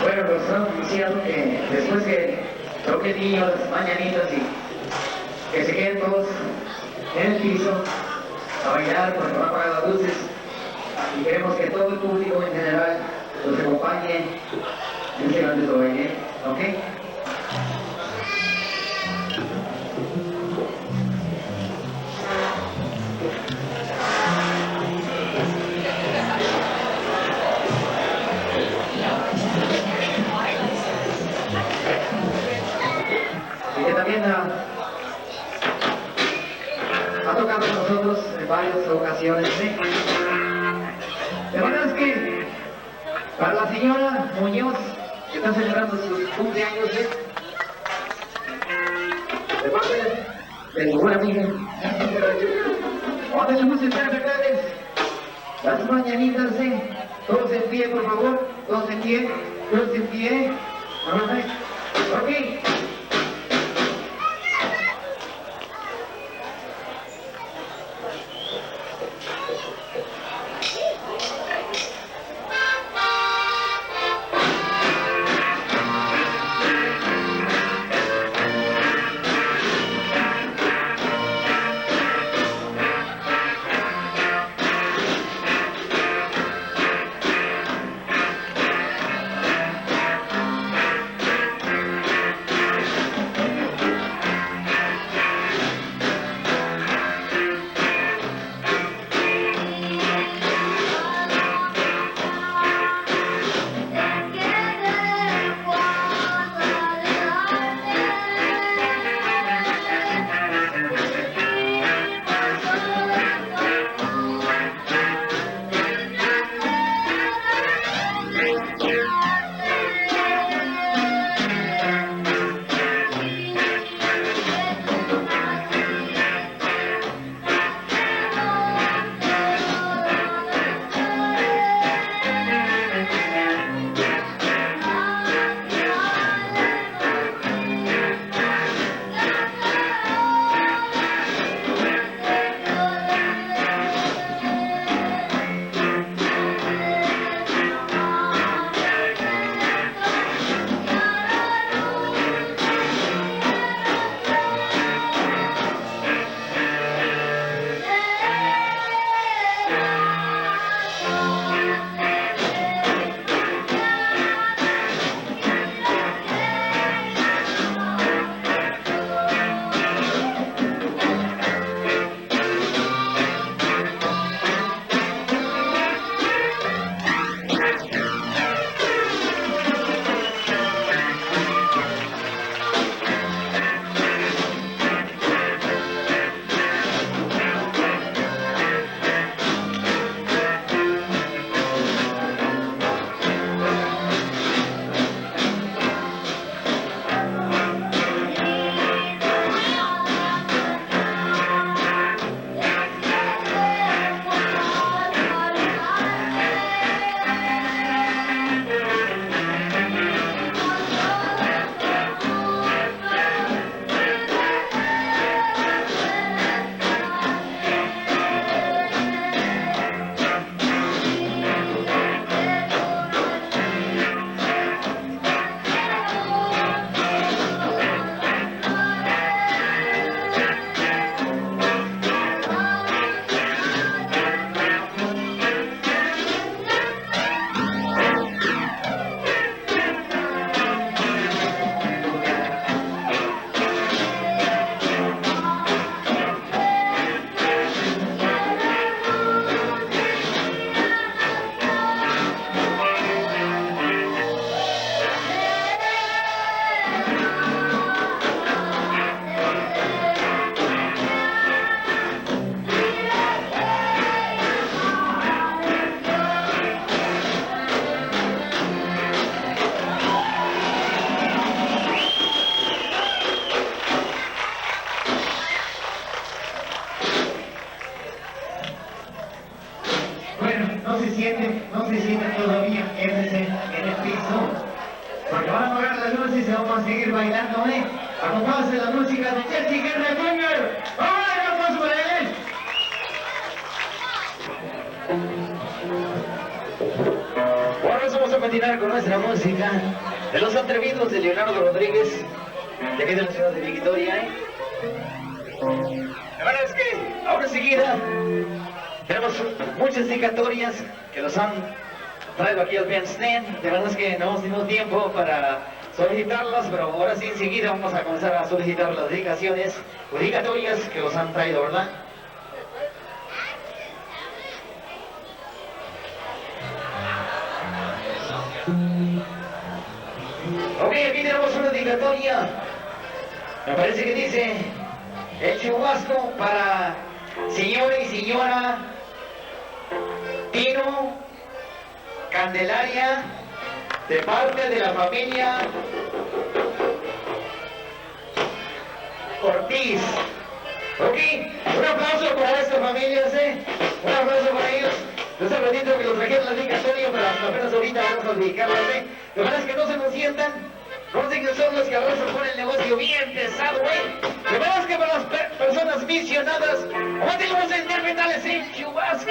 Bueno, pues estamos diciendo que después que toquen niños las mañanitas y que se queden todos en el piso a bailar porque van a apagar las luces y queremos que todo el público en general los acompañe en este grandioso baile, ¿ok? Y que también ha tocado con nosotros en varias ocasiones, ¿sí? De verdad es que para la señora Muñoz, que está celebrando sus cumpleaños, ¿sí? De parte de mi buena amiga, ¿dónde le puse interpretarles las mañanitas, ¿sí? Todos en pie, por favor, todos en pie, todos en pie, ok. dice, vamos a seguir bailando, acompañados de la música de Jesse Guerra Jr. ¡Vamos a dar un aplauso para él! Ahora vamos a continuar con nuestra música de Los Atrevidos de Leonardo Rodríguez, de aquí de la ciudad de Victoria. La verdad es que ahora enseguida tenemos muchas dedicatorias que nos han traído aquí al bandstand. De verdad es que no hemos tenido tiempo para solicitarlas, pero ahora sí enseguida vamos a comenzar a solicitar las dedicaciones o dedicatorias que nos han traído, ¿verdad? Ok, aquí tenemos una dedicatoria. Me parece que dice: el chubasco para señor y señora Tino Candelaria, de parte de la familia Ortiz. Ok, un aplauso para esta familia, un aplauso para ellos. Hace ratito que los trajeron la dedicatoria, pero apenas ahorita vamos a dedicarlas, Lo verdad es que no se nos sientan, no sé que son los que a veces ponen el negocio bien pesado, Lo verdad es que para las personas visionadas, ¿cómo tenemos a interpretarles el chubasco,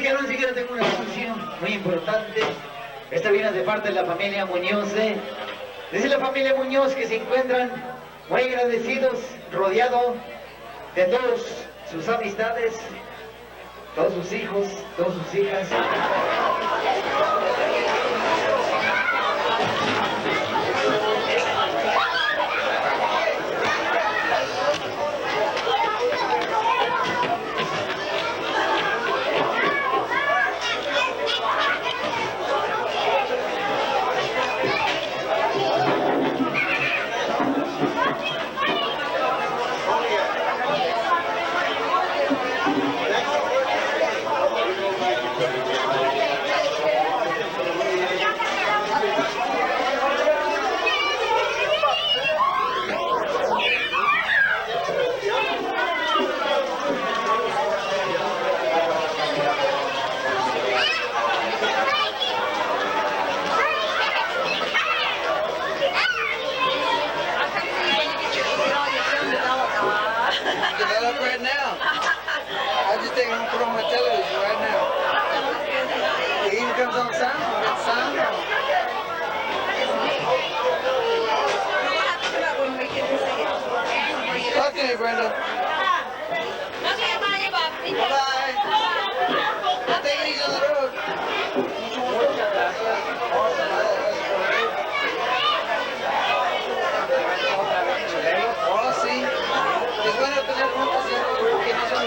que no ni siquiera tengo una instrucción muy importante. Esta viene de parte de la familia Muñoz. Dice la familia Muñoz que se encuentran muy agradecidos, rodeados de todos sus amistades, todos sus hijos, todas sus hijas. Develop right now. I just think I'm gonna put on my television right now. It even comes on sound. It's sound. Talk to me, Brenda. Bye. Take it easy on the road. Oh, sí. Es bueno tener juntas que no son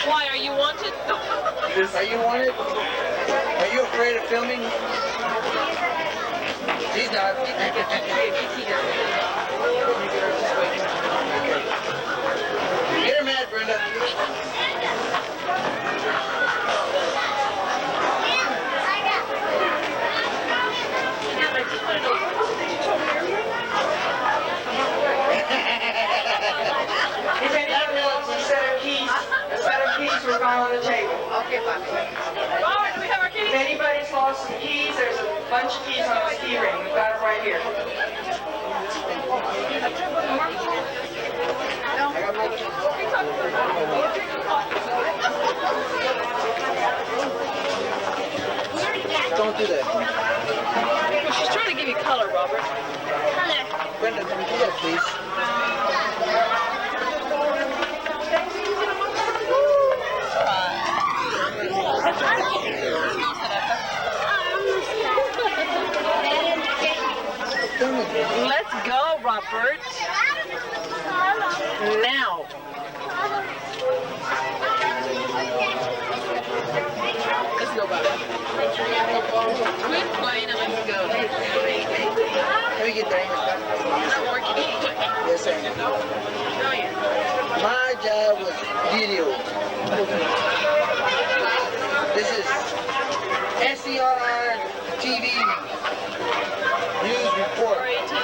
Why, are you wanted? Are you wanted? Are you afraid of filming? She's not. Get her mad, Brenda. If anyone wants a set of keys were found on the table. Okay, Papi. Robert, do we have our keys? If anybody's lost some keys, there's a bunch of keys on this key ring. We've got them right here. Don't do that. Well, she's trying to give you color, Robert. Color. Brenda, can you do that, please? Let's go, Robert. Now. Let's go, Robert. Quit playing and let's go. Let me get that. You're not working anyway. Yes, sir. No, you're not. My job was video. This is SCR TV news report. Or AT&T.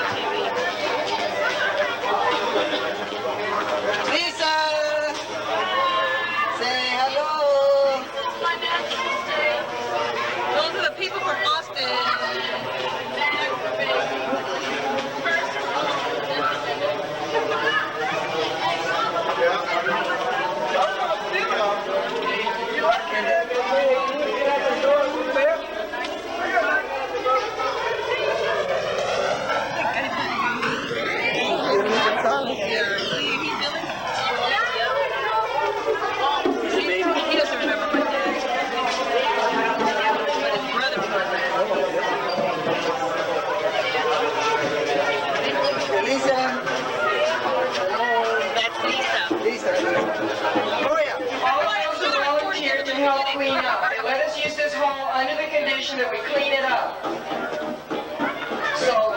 under the condition that we clean it up. So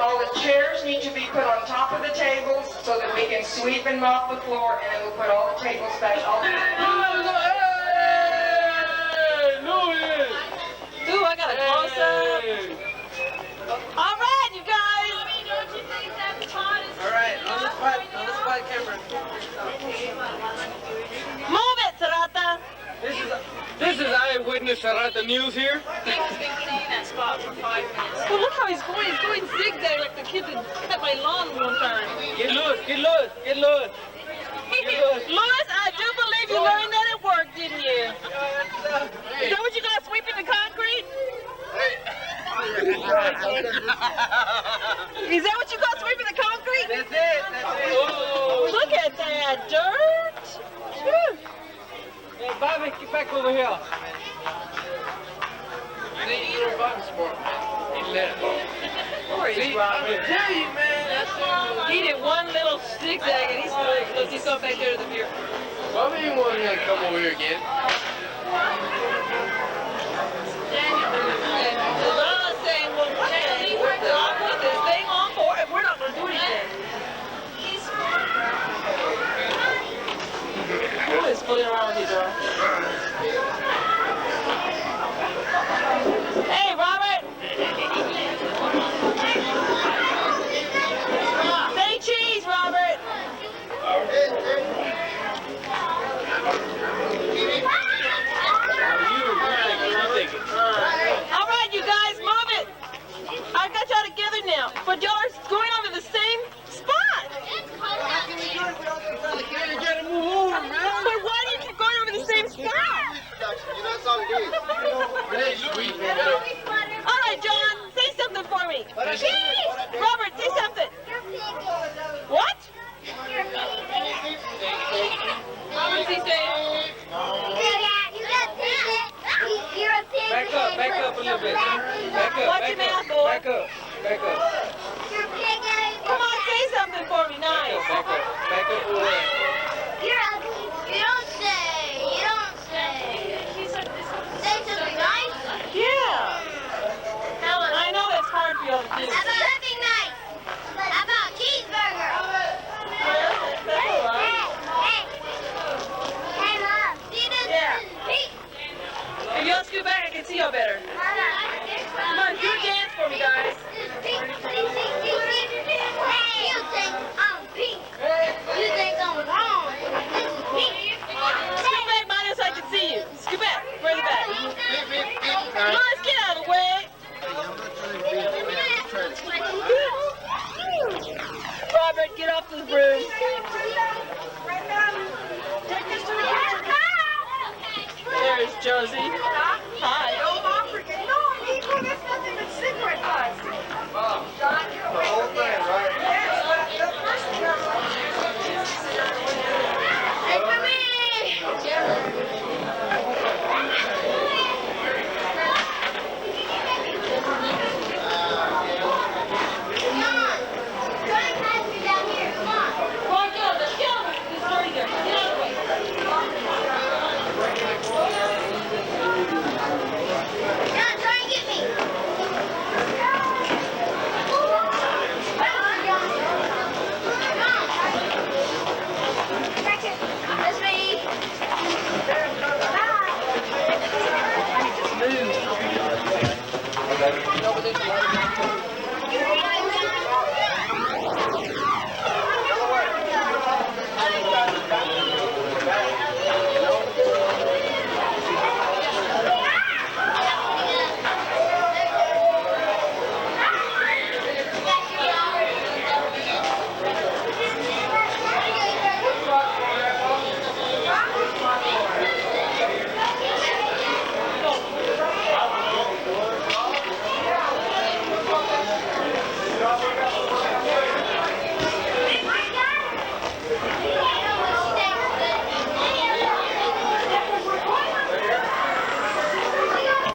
all the chairs need to be put on top of the tables so that we can sweep and mop the floor, and then we'll put all the tables back. Ooh, I got a close-up. All right, you guys. All right, on the spot camera. Move it, Serrata. This is Eyewitness Serrata News here. He's been cleaning that spot for 5 minutes. Well, look how he's going. He's going zigzag like the kid that cut my lawn one time. Get loose, get loose, get loose. Louis, I do believe you learned that at work, didn't you? Is that what you got, sweeping the concrete? Is that what you got, sweeping the concrete? That's it. Oh, look at that dirt. Whew. Hey, Bobby, get back over here. See, your button's for He left. Where is Robert? I tell you, man. He did one little zigzag and he's like, look, he's going back there to the mirror. Bobby ain't wasn't gonna come over here again. And Lala's saying, well, I'll put this thing on for it. We're not going to do anything. Who is fooling around with you, girl? Hey, Robert! Say cheese, Robert! All right, you guys, move it! I got y'all together now, but y'all are going over the same spot! But why do you keep going over the same spot? All right, John, say something for me. Robert, say something. What? What's he saying? Back up a little bit. Back up, Watch your mouth, boy. back up. Come on, say something for me, nice. Back up over there. You're ugly. You don't say. You don't say. Say something nice. Yeah. I know that's hard for y'all to do. How about something nice? How about cheeseburger? That's all right. Hey, Mom. See this? Yeah. Pink. If y'all scoot back, I can see y'all better. Come on, do a dance for me, guys. Pink. Hey, you think I'm pink? You think I'm wrong? This is pink. Scoot back, Mario, so I can see you. Scoot back, further back. Come on, let's get out of the way. Robert, get off the broom. There's Josie.